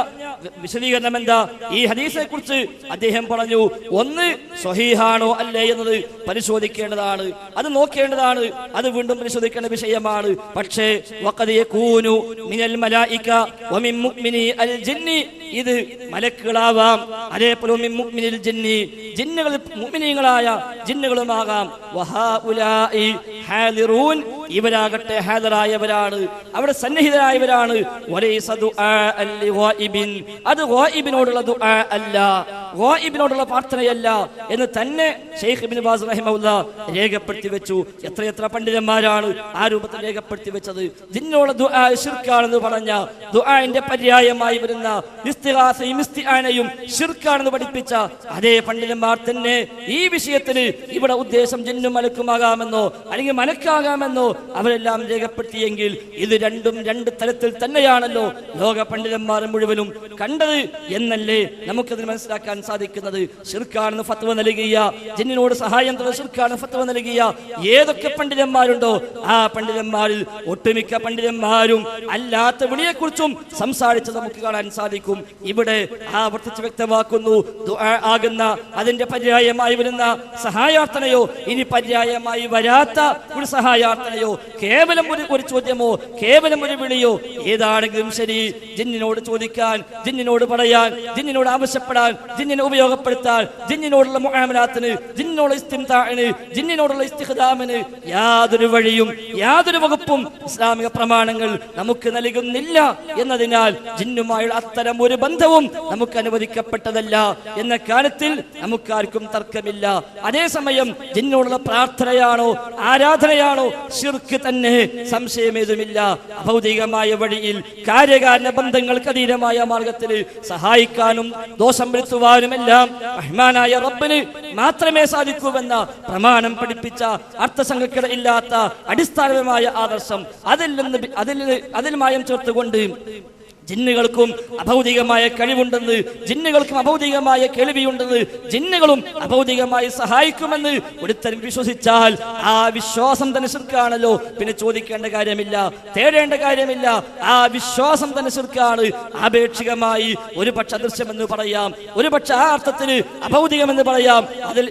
വിശദീകരണം എന്താ? ഈ ഹദീസിനെ കുറിച്ച് അദ്ദേഹം പറഞ്ഞു, ഒന്ന് സ്വഹീഹാണോ അല്ലേ എന്നത് പരിശോധിക്കേണ്ടതാണ്, അത് നോക്കേണ്ടതാണ്, അത് വീണ്ടും പരിശോധിക്കേണ്ട വിഷയമാണ്. പക്ഷേ വഖദ് യകൂനു മിനൽ മലായിക വമിൻ മുഅ്മിനി അൽ ജിന്നി, ഇത് മലക്കുകളാവാം, അതേപോലെ മിൻ മുഅ്മിനിൽ ജിന്നി, ജിന്നുകൾ മുഅ്മിനീങ്ങളായ ജിന്നുകളുമാകാം. വഹാഉലാഇ ഹാദിറൂൻ, ഇവരാകട്ടെ ഹാദിറായവരാണ്, അവിടെ സന്നിഹിതരായവരാണ്. വലൈസ ദുആഅൻ ലിഗായിബിൻ, അത് ഗായിബിനോടുള്ള ദുആ അല്ല, ഗായിബിനോടുള്ള പ്രാർത്ഥനയല്ല എന്ന് തന്നെ ശൈഖ് ഇബ്നു ബാസ് റഹിമഹുല്ലാ രേഖപ്പെടുത്തി വെച്ചു. എത്രയെത്ര പണ്ഡിതന്മാരാണ് ആ രൂപത്തിൽ രേഖപ്പെടുത്തി വെച്ചത്. ജിന്നോടുള്ള ദുആ ശിർക്കാണെന്ന് പറഞ്ഞ ദുആന്റെ പര്യായമായി വരുന്ന ഇസ്തിഗാസയും ഇസ്തിആനയും ശിർക്കാണെന്ന് പഠിപ്പിച്ച അതേ പണ്ഡിതന്മാർ തന്നെ ഈ വിഷയത്തിൽ ഇവിടെ ഉദ്ദേശം ജിന്നും മലക്കുമാകാമെന്നോ അല്ലെങ്കിൽ മലക്കാകാമെന്നോ അവരെല്ലാം രേഖപ്പെടുത്തിയെങ്കിൽ ഇത് രണ്ടും രണ്ട് തലത്തിൽ തന്നെയാണല്ലോ ലോക പണ്ഡിതന്മാർ മുഴുവനും കണ്ടത് എന്നല്ലേ നമുക്കതിന് മനസ്സിലാക്കാൻ സാധിക്കുന്നത്. ശിർക്കാണെന്ന് ഫത്വ നൽകിയ, ജിന്നിനോട് സഹായം ശിർക്കാണെന്ന് ഫത്വ നൽകിയ ഏതൊക്കെ പണ്ഡിതന്മാരുണ്ടോ ആ പണ്ഡിതന്മാരിൽ ഒട്ടുമിക്ക പണ്ഡിതന്മാരും അല്ലാത്ത വിളിയെക്കുറിച്ചും സംസാരിച്ചത് നമുക്ക് കാണാൻ സാധിക്കും. ഇവിടെ ആവർത്തിച്ച് വ്യക്തമാക്കുന്നു, ദുആ ആകുന്ന അതിന്റെ പര്യായമായി വരുന്ന സഹായാർത്ഥനയോ ഇനി പര്യായമായി വരാത്ത ഒരു സഹായാർത്ഥനയോ കേവലം ഒരു ചോദ്യമോ കേവലം ഒരു വിളിയോ ഏതാണെങ്കിലും ശരി, ജിന്നിനോട് ചോദിക്കാൻ, ജിന്നിനോട് പറയാൻ, ജിന്നിനോട് ആവശ്യപ്പെടാൻ, ജിന്നിനെ ഉപയോഗപ്പെടുത്താൻ, ജിന്നിനോടുള്ള മുആമലാത്തിന്, ജിന്നിനോടുള്ള ഇസ്തിംതാഇന്, ജിന്നിനോടുള്ള ഇസ്തിഖ്ദാമിന് യാതൊരു വഴിയും യാതൊരു വകുപ്പും ഇസ്ലാമിക പ്രമാണങ്ങൾ നമുക്ക് നൽകുന്നില്ല എന്നതിനാൽ ജിന്നുമായുള്ള അത്തരം ഒരു ബന്ധവും നമുക്ക് അനുവദിക്കപ്പെട്ടതല്ല എന്ന കാര്യത്തിൽ നമുക്കാർക്കും തർക്കമില്ല. അതേസമയം ജിന്നോടുള്ള പ്രാർത്ഥനയാണോ ആരാധനയാണോ ശിർക്ക് തന്നെ, സംശയമേതുമില്ല. അഭൗതികമായ വഴിയിൽ കാര്യകാരണ ബന്ധങ്ങൾക്ക് അതീതമായ മാർഗത്തിൽ സഹായിക്കാനും ദോഷം വരുത്തുവാനുമെല്ലാം റഹ്മാനായ റബ്ബിന് മാത്രമേ സാധിക്കൂവെന്ന പ്രമാണം പഠിപ്പിച്ച അർത്ഥസംഖ്യയില്ലാത്ത അടിസ്ഥാനപരമായ ആദർശം അതിൽ മായം ചേർത്തുകൊണ്ട് ജിന്നുകൾക്കും അഭൗതികമായ കഴിവുണ്ടെന്ന്, ജിന്നുകൾക്കും അഭൗതികമായ കേൾവിയുണ്ടെന്ന്, ജിന്നുകളും അഭൗതികമായി സഹായിക്കുമെന്ന് ഒരുത്തരം വിശ്വസിച്ചാൽ ആ വിശ്വാസം തന്നെ ശിർക്കാണല്ലോ. പിന്നെ ചോദിക്കേണ്ട കാര്യമില്ല, തേടേണ്ട കാര്യമില്ല. ആ വിശ്വാസം തന്നെ ശിർക്കാണ്. ആപേക്ഷികമായി ഒരു പക്ഷെ അദൃശ്യമെന്ന് പറയാം, ഒരു പക്ഷെ ആ അർത്ഥത്തിന് അഭൗതികമെന്ന് പറയാം. അതിൽ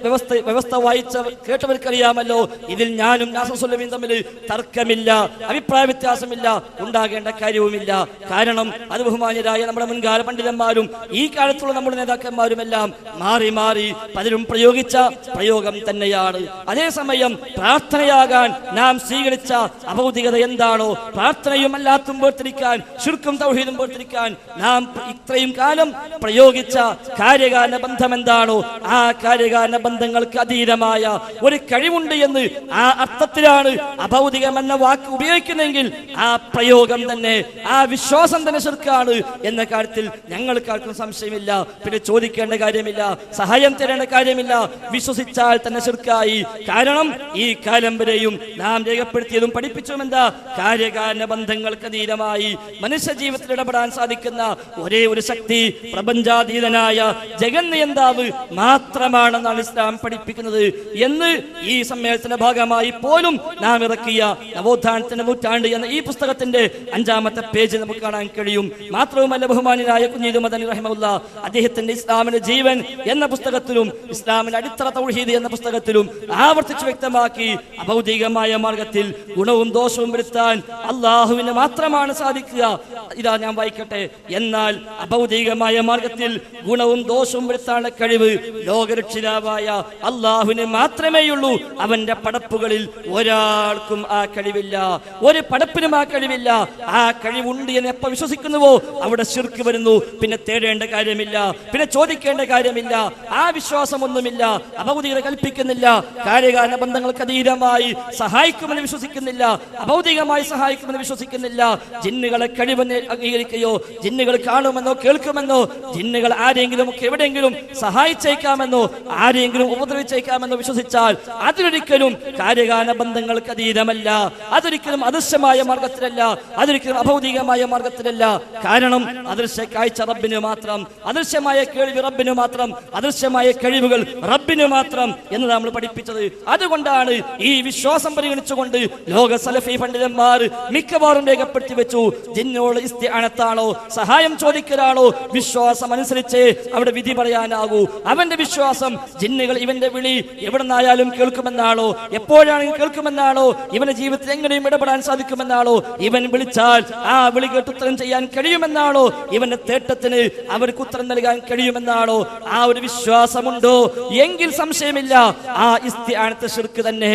വ്യവസ്ഥ വായിച്ച കേട്ടവർക്കറിയാമല്ലോ, ഇതിൽ ഞാനും നാസർ സുല്ലമിയും തമ്മിൽ തർക്കമില്ല, അഭിപ്രായ വ്യത്യാസമില്ല, ഉണ്ടാകേണ്ട കാര്യവുമില്ല. കാരണം അത് ബഹുമാന്യരായ നമ്മുടെ മുൻകാല പണ്ഡിതന്മാരും ഈ കാലത്തുള്ള നമ്മുടെ നേതാക്കന്മാരുമെല്ലാം മാറി മാറി പലരും പ്രയോഗിച്ച പ്രയോഗം തന്നെയാണ്. അതേസമയം പ്രാർത്ഥനയാകാൻ നാം സ്വീകരിച്ച അഭൗതികത എന്താണോ, പ്രാർത്ഥനയും അല്ലാത്തും വേർതിരിക്കാൻ, ശിർക്കും തൗഹീദും വേർതിരിക്കാൻ നാം ഇത്രയും കാലം പ്രയോഗിച്ച കാര്യകാരണ ബന്ധം എന്താണോ, ആ കാര്യകാരണ ബന്ധങ്ങൾക്ക് അതീതമായ ഒരു കഴിവുണ്ട് എന്ന് ആ അർത്ഥത്തിലാണ് അഭൗതികം എന്ന വാക്ക് ഉപയോഗിക്കുന്നെങ്കിൽ ആ പ്രയോഗം തന്നെ, ആ വിശ്വാസം തന്നെ ശിർക്കാണ് എന്ന കാര്യത്തിൽ ഞങ്ങൾക്കാർക്കും സംശയമില്ല. പിന്നെ ചോദിക്കേണ്ട കാര്യമില്ല, സഹായം തരേണ്ട കാര്യമില്ല. വിശ്വസിച്ചാൽ തന്നെ ശിർക്കായി. കാരണം ഈ കാലം വരെയും നാം രേഖപ്പെടുത്തിയതും പഠിപ്പിച്ചതും എന്താ? കാര്യകാരണ ബന്ധങ്ങൾക്ക് അതീതമായി മനുഷ്യ ജീവിതത്തിൽ ഇടപെടാൻ സാധിക്കുന്ന ഒരേ ഒരു ശക്തി പ്രപഞ്ചാതീതനായ ജഗന്നിയന്താവ് മാത്രമാണെന്നാണ് ഇസ്ലാം പഠിപ്പിക്കുന്നത് എന്ന് ഈ സമ്മേളനത്തിന്റെ ഭാഗമായി പോലും നാം ഇറക്കിയ നവോത്ഥാനത്തിന്റെ നൂറ്റാണ്ട് എന്ന ഈ പുസ്തകത്തിന്റെ 5-ാമത്തെ പേജ് നമുക്ക് കാണാൻ കഴിയും. മാത്രവുമല്ല, ബഹുമാന്യനായ കുഞ്ഞീദ് മദനി റഹിമഹുല്ലാ അദ്ദേഹത്തിന്റെ ഇസ്ലാമിന്റെ ജീവൻ എന്ന പുസ്തകത്തിലും ഇസ്ലാമിന്റെ അടിത്തറ തൗഹീദ് എന്ന പുസ്തകത്തിലും ആവർത്തിച്ച് വ്യക്തമാക്കി, അഭൗതികമായ മാർഗത്തിൽ ഗുണവും ദോഷവും വരുത്താൻ അള്ളാഹുവിന് മാത്രമാണ് സാധിക്കുക. ഇതാ ഞാൻ വായിക്കട്ടെ. എന്നാൽ അഭൗതികമായ മാർഗത്തിൽ ഗുണവും ദോഷവും വരുത്താനുള്ള കഴിവ് ലോകരക്ഷിതാവായ അള്ളാഹുവിന് മാത്രമേയുള്ളൂ. അവന്റെ പടപ്പുകളിൽ ഒരാൾക്കും ആ കഴിവില്ല, ഒരു പടപ്പിനും ആ കഴിവില്ല. ആ കഴിവുണ്ട് എന്ന് എപ്പോ വിശ്വസിക്കുന്നുവോ അവിടെ ശിർക്ക് വരുന്നു. പിന്നെ തേടേണ്ട കാര്യമില്ല, പിന്നെ ചോദിക്കേണ്ട കാര്യമില്ല. ആ വിശ്വാസമൊന്നുമില്ല, അഭൗതികത കൽപ്പിക്കുന്നില്ല, കാര്യകാരണ ബന്ധങ്ങൾക്ക് അതീതമായി സഹായിക്കുമെന്ന് വിശ്വസിക്കുന്നില്ല, അഭൗതികമായി സഹായിക്കുമെന്ന് വിശ്വസിക്കുന്നില്ല. ജിന്നുകളെ കഴിവെന്ന് അംഗീകരിക്കുകയോ, ജിന്നുകൾ കാണുമെന്നോ കേൾക്കുമെന്നോ, ജിന്നുകൾ ആരെങ്കിലും എവിടെയെങ്കിലും സഹായിച്ചേക്കാമെന്നോ ആരെങ്കിലും ഉപദ്രവിച്ചേക്കാമെന്നോ വിശ്വസിച്ചാൽ അതിലൊരിക്കലും കാര്യകാരണ ബന്ധങ്ങൾക്ക് അതീതമല്ല, അതൊരിക്കലും അദൃശ്യമായ മാർഗത്തിലല്ല, അതൊരിക്കലും അഭൗതികമായ മാർഗത്തിലല്ല. കാരണം അദൃശ്യ കാഴ്ച റബ്ബിന് മാത്രം, അദൃശ്യമായ കേൾവി റബ്ബിന് മാത്രം, അദൃശ്യമായ കഴിവുകൾ റബ്ബിന് മാത്രം എന്ന് നമ്മൾ പഠിപ്പിച്ചത്. അതുകൊണ്ടാണ് ഈ വിശ്വാസം പരിഗണിച്ചുകൊണ്ട് ലോക സലഫി പണ്ഡിതന്മാർ മിക്കവാറും രേഖപ്പെടുത്തി വെച്ചു, ജിന്നോട് ഇസ്തിആനത്താണോ, സഹായം ചോദിക്കലാണോ വിശ്വാസം അനുസരിച്ച് അവിടെ വിധി പറയാനാകൂ. അവന്റെ വിശ്വാസം ജിന്നുകൾ ഇവന്റെ വിളി എവിടുന്നായാലും കേൾക്കുമെന്നാണോ, എപ്പോഴാണെങ്കിലും കേൾക്കുമെന്നാണോ, ഇവന്റെ ജീവിതത്തിൽ എങ്ങനെയും ഇടപെടാൻ സാധിക്കുമെന്നാണോ, ഇവൻ വിളിച്ചാൽ ആ വിളി കേട്ട് ഉത്തരം ചെയ്യാൻ കഴിയുമെന്നാണോ, ഇവന്റെ തേട്ടത്തിന് അവർക്ക് ഉത്തരം നൽകാൻ കഴിയുമെന്നാണോ, ആ ഒരു വിശ്വാസമുണ്ടോ എങ്കിൽ സംശയമില്ല ആ ഇസ്തിആനത്ത് ശിർക്ക് തന്നെ.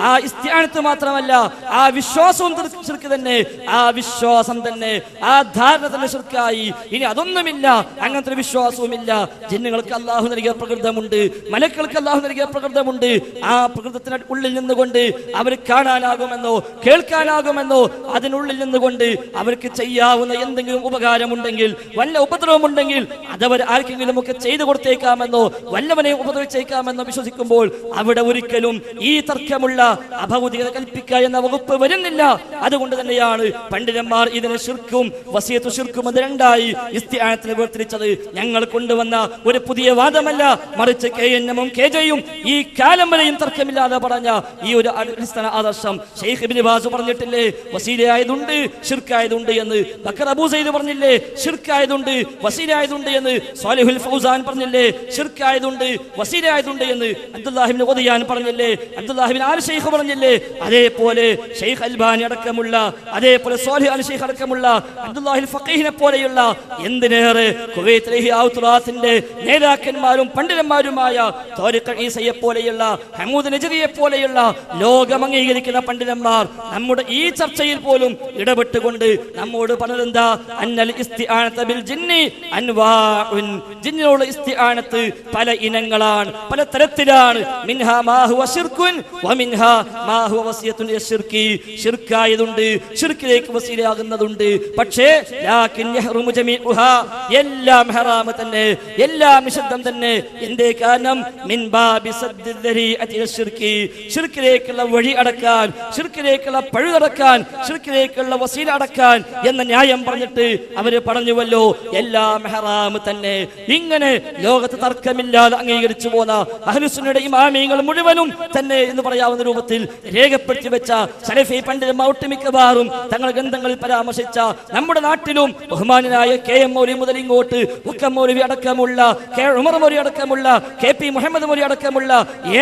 ആ ഇസ്തിആനത്ത് മാത്രമല്ല, ആ വിശ്വാസവും ശിർക്ക് തന്നെ, ആ വിശ്വാസം തന്നെ, ആ ധാരണ തന്നെ ശിർക്കായി. ഇനി അതൊന്നുമില്ല, അങ്ങനത്തെ വിശ്വാസവുമില്ല. ജിന്നുകൾക്ക് അല്ലാഹു നൽകിയ പ്രകൃതമുണ്ട്, മലക്കുകൾക്ക് അല്ലാഹു നൽകിയ പ്രകൃതമുണ്ട്. ആ പ്രകൃതത്തിന് ഉള്ളിൽ നിന്നുകൊണ്ട് അവർ കാണാനാകുമെന്നോ കേൾക്കാനാകുമെന്നോ അതിനുള്ളിൽ നിന്നുകൊണ്ട് അവർക്ക് ചെയ്യാവുന്ന എന്തെങ്കിലും ഉപകാരമുണ്ടെങ്കിൽ, വല്ല ഉപദ്രവമുണ്ടെങ്കിൽ അതവർ ആർക്കെങ്കിലും ഒക്കെ ചെയ്തു കൊടുത്തേക്കാമെന്നോ വല്ലവനെയും ഉപദ്രവിച്ചേക്കാമെന്നോ വിശ്വസിക്കുമ്പോൾ അവിടെ ഒരിക്കലും ഈ തർക്കമുള്ള അഭൗതികത കൽപ്പിക്കുക എന്ന വകുപ്പ് വരുന്നില്ല. അതുകൊണ്ട് തന്നെയാണ് പണ്ഡിതന്മാർ ഇതിനെ ശിർക്കും വസിയത്തു ശിർക്കും അത് രണ്ടായി ഇസ്തിആനത്തിനെ വേർതിരിച്ചത്. ഞങ്ങൾ കൊണ്ടുവന്ന ഒരു പുതിയ വാദമല്ല, മറിച്ച് KNM-ഉം KJ-യും ഈ കാലം വരെയും തർക്കമില്ലാതെ പറഞ്ഞ ഈ ഒരു അടിസ്ഥാന ആദർശം. ശൈഖ് ഇബ്നു ബാസ് പറഞ്ഞിട്ടില്ലേ വസീലയായതുണ്ട് ശിർക്കായതുണ്ട് എന്ന്. ബക്കർ അബൂ സയ്യിദ് പറഞ്ഞില്ലേ ശിർക്കായതുണ്ട് വസീലയായതുണ്ട് എന്ന്. സ്വാലിഹുൽ ഫൗസാൻ പറഞ്ഞില്ലേ ശിർക്കായതുണ്ട് വസീലയായതുണ്ട് എന്ന്. അബ്ദുല്ലാഹി ഇബ്നു ഖുദയാൻ പറഞ്ഞില്ലേ, അബ്ദുല്ലാഹി ഇബ്നു ആൽ ശൈഖ് പറഞ്ഞില്ലേ. അതേപോലെ ശൈഖ് അൽബാനി അടക്കമുള്ള, അതേപോലെ സ്വാലിഹ് അൽ ശൈഖ് അടക്കമുള്ള അബ്ദുല്ലാഹിൽ ഫഖീഹിനെ പോലെയുള്ള, എന്തിനേറെ കുവൈത്തിലെ ഔത്തുറാത്തിന്റെ നേതാക്കന്മാരും പണ്ഡിതന്മാരുമായ താരിഖ് ഈസയെ പോലെയുള്ള, ഹമൂദ് നജരിയെ പോലെയുള്ള ലോകം അംഗീകരിക്കുന്ന പണ്ഡിതന്മാർ നമ്മുടെ ഈ ചർച്ചയിൽ പോലും ഇടപെട്ടുകൊണ്ട് നമ്മോട് പറഞ്ഞതെന്താ? അന്നൽ ഇസ്തിആനത ബിൽ ജിന്നി അൻവാഉൻ. ജിന്നിനോട് ഇസ്തിആനത്ത് പല ഇനങ്ങളാണ്, പല തരത്തിലാണ്. മിൻഹാ മാ ഹുവ ശിർകുൻ വമിൻഹാ മാ ഹുവ വസിയത്തുൻ യശ്ർകി. ശിർക്കായതുണ്ട്, ശിർക്കിലേക്ക് വസീലയാകുന്നതുണ്ട്. പക്ഷേ ലാകിൻ യഹ്റുമു ജമീഉഹാ, എല്ലാം ഹറാം തന്നെ, എല്ലാം നിഷിദ്ധം തന്നെ. എന്തേ കാരണം? മിൻ ബാബി സദ്ദി ദരീഅതി യശ്ർകി. ശിർക്കിലേക്കുള്ള വഴി അടക്കാൻ, ശിർക്കിലേക്കുള്ള പഴു അടക്കാൻ, ശിർക്കിലേക്കുള്ള വസീല അടക്കാൻ എന്ന ന്യായം പറഞ്ഞിട്ട് അവര് പറഞ്ഞുവല്ലോ എല്ലാം ഹറാം തന്നെ. ഇങ്ങനെ ലോകത്ത് തർക്കമില്ലാതെ അംഗീകരിച്ചു പോന്ന അഹ്ലുസുന്നയുടെ ഇമാമിയങ്ങൾ മുഴുവനും തന്നെ എന്ന് പറയാവുന്ന രൂപത്തിൽ രേഖപ്പെടുത്തി വെച്ച സലഫി പണ്ഡിതന്മാർ ഒട്ടുമിക്കവാറും തങ്ങളുടെ ഗ്രന്ഥങ്ങളിൽ പരാമർശിച്ച, നമ്മുടെ നാട്ടിലും ബഹുമാനായ KM മൗലവി മുതൽ ഇങ്ങോട്ട് വക്കം മൗലവി അടക്കമുള്ള, ഉമർ മൗലവി അടക്കമുള്ള, KP മുഹമ്മദ് മൗലവി അടക്കമുള്ള,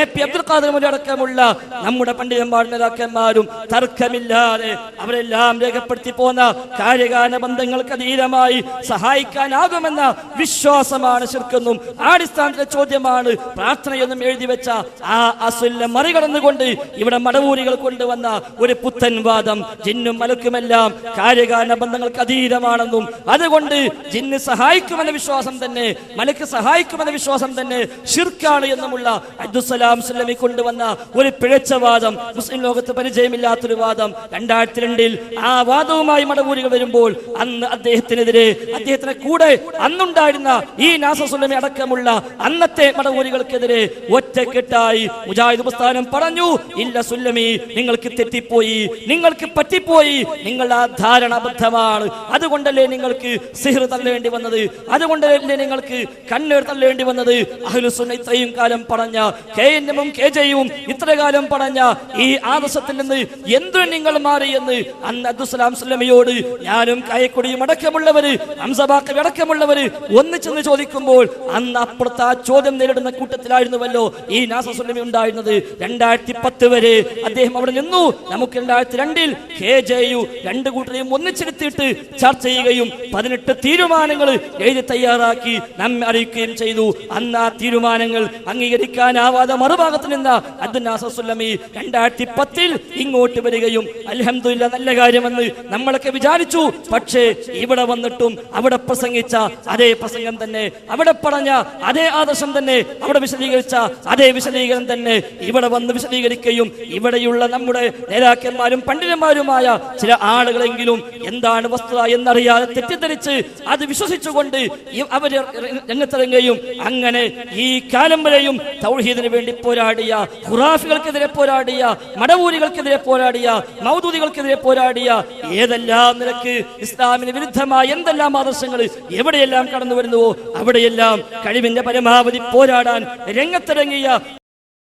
AP അബ്ദുൽ ഖാദർ മൗലവി അടക്കമുള്ള നമ്മുടെ പണ്ഡിതന്മാർ നേതാക്കന്മാരും തർക്കമില്ലാതെ അവരെല്ലാം രേഖപ്പെടുത്തി പോന്ന കാര്യകാല ബന്ധങ്ങൾക്ക് അതീതമായി സഹായിക്കാനാകുമെന്ന വിശ്വാസമാണ് ശിർക്കെന്നും അടിസ്ഥാനത്തിലെ ചോദ്യമാണ് പ്രാർത്ഥനയെന്നും എഴുതി വെച്ച ആ അസുലിനെ മറികടന്നുകൊണ്ട് ഇവിടെ മടവൂരികൾ കൊണ്ടുവന്ന ഒരു പുത്തൻ വാദം ജിന്നും മലക്കുമെല്ലാം കാര്യകാല ബന്ധങ്ങൾക്ക് അതീതമാണെന്നും അതുകൊണ്ട് ജിന്ന് സഹായിക്കുമെന്ന വിശ്വാസം തന്നെ, മലക്ക് സഹായിക്കുമെന്ന വിശ്വാസം തന്നെ ശിർക്കാണ് എന്നുമുള്ള അബ്ദുസ്സലാം സുല്ലമി കൊണ്ടുവന്ന ഒരു പിഴച്ച വാദം, മുസ്ലിം ലോകത്ത് പരിചയമില്ലാത്തൊരു വാദം. 2002 ആ വാദവുമായി മടവൂരികൾ വരുമ്പോൾ അന്ന് അദ്ദേഹത്തിനെതിരെ, അദ്ദേഹത്തിന് കൂടെ അന്നുണ്ടായിരുന്ന ഈ നാസർ സുല്ലമി അടക്കമുള്ള അന്നത്തെ മടവൂരികൾക്കെതിരെ ഒറ്റക്കെട്ടായി മുജാഹിദ് പ്രസ്ഥാനം പറഞ്ഞു, ഇല്ല സുല്ലമി, നിങ്ങൾക്ക് തെറ്റിപ്പോയി, നിങ്ങൾക്ക് പറ്റിപ്പോയി, നിങ്ങളുടെ ആ ധാരണ അബദ്ധമാണ്. അതുകൊണ്ടല്ലേ നിങ്ങൾക്ക് സിഹ്ർ തള്ളേണ്ടി വന്നത്, അതുകൊണ്ടല്ലേ നിങ്ങൾക്ക് കണ്ണീർ തള്ളേണ്ടി വന്നത്. അഹ്ലുസുന്ന ഇത്രയും കാലം പറഞ്ഞ, KNM-ഉം KJ-യും ഇത്രകാലം പറഞ്ഞ ഈ ആദർശത്തിൽ നിന്ന് എന്തിനു നിങ്ങൾ മാറിയെന്ന് അന്ന് അബ്ദുസ്സലാം സുല്ലമിയോട് ഞാനും കായക്കൊടിയും അടക്കമുള്ളവര്, ഹംസബാക്കവി അടക്കമുള്ളവര് ഒന്നിച്ചെന്ന് ചോദിക്കുമ്പോൾ അന്ന് അപ്പുറത്ത് ആ ചോദ്യം നേരിടുന്ന കൂട്ടത്തിലായിരുന്നുവല്ലോ ഈ നാസർ സുല്ലമി ഉണ്ടായിരുന്നത്. 2010 വരെ അദ്ദേഹം അവിടെ നിന്നു. നമുക്ക് 2002 KJ-യു രണ്ടു കൂട്ടരെയും ഒന്നിച്ചിരുത്തിയിട്ട് ചർച്ച ചെയ്യുകയും 18 തീരുമാനങ്ങൾ എഴുതി തയ്യാറാക്കി നമ്മെ അറിയിക്കുകയും ചെയ്തു. അന്ന് ആ തീരുമാനങ്ങൾ അംഗീകരിക്കാനാവാതെ മറുഭാഗത്ത് നിന്ന അബ്ദുൽ നാസർ സുല്ലമി 2010 ഇങ്ങോട്ട് വരികയും അൽഹംദുലില്ലാ നല്ല കാര്യമെന്ന് നമ്മളൊക്കെ വിചാരിച്ചു. പക്ഷേ ഇവിടെ വന്നിട്ടും അവിടെ പ്രസംഗിച്ച അതേ പ്രസംഗം തന്നെ, അവിടെ പറഞ്ഞ അതേ ആദർശം തന്നെ, അവിടെ വിശദീകരിച്ച അതേ വിശദീകരണം തന്നെ ഇവിടെ വന്ന് വിശദീകരിക്കുകയും ഇവിടെയുള്ള നമ്മുടെ നേതാക്കന്മാരും പണ്ഡിതന്മാരുമായ ചില ആളുകളെങ്കിലും എന്താണ് വസ്തുത എന്നറിയാതെ തെറ്റിദ്ധരിച്ച് അത് വിശ്വസിച്ചുകൊണ്ട് അവര് രംഗത്തിറങ്ങുകയും അങ്ങനെ ഈ കാലം വരെയും തൗഹീദിന് വേണ്ടി പോരാടിയ, ഖുറാഫികൾക്കെതിരെ പോരാടിയ, മടവൂരികൾക്കെതിരെ പോരാടിയ, മൗദൂദികൾക്കെതിരെ പോരാടിയ, ഏതെല്ലാം നിലക്ക് ഇസ്ലാമിന് വിരുദ്ധമായ എന്തെല്ലാം ആദർശങ്ങൾ എവിടെയെല്ലാം കടന്നു വരുന്നുവോ അവിടെയെല്ലാം കഴിവിന്റെ പരമാവധി പോരാടാൻ രംഗത്തിറങ്ങിയ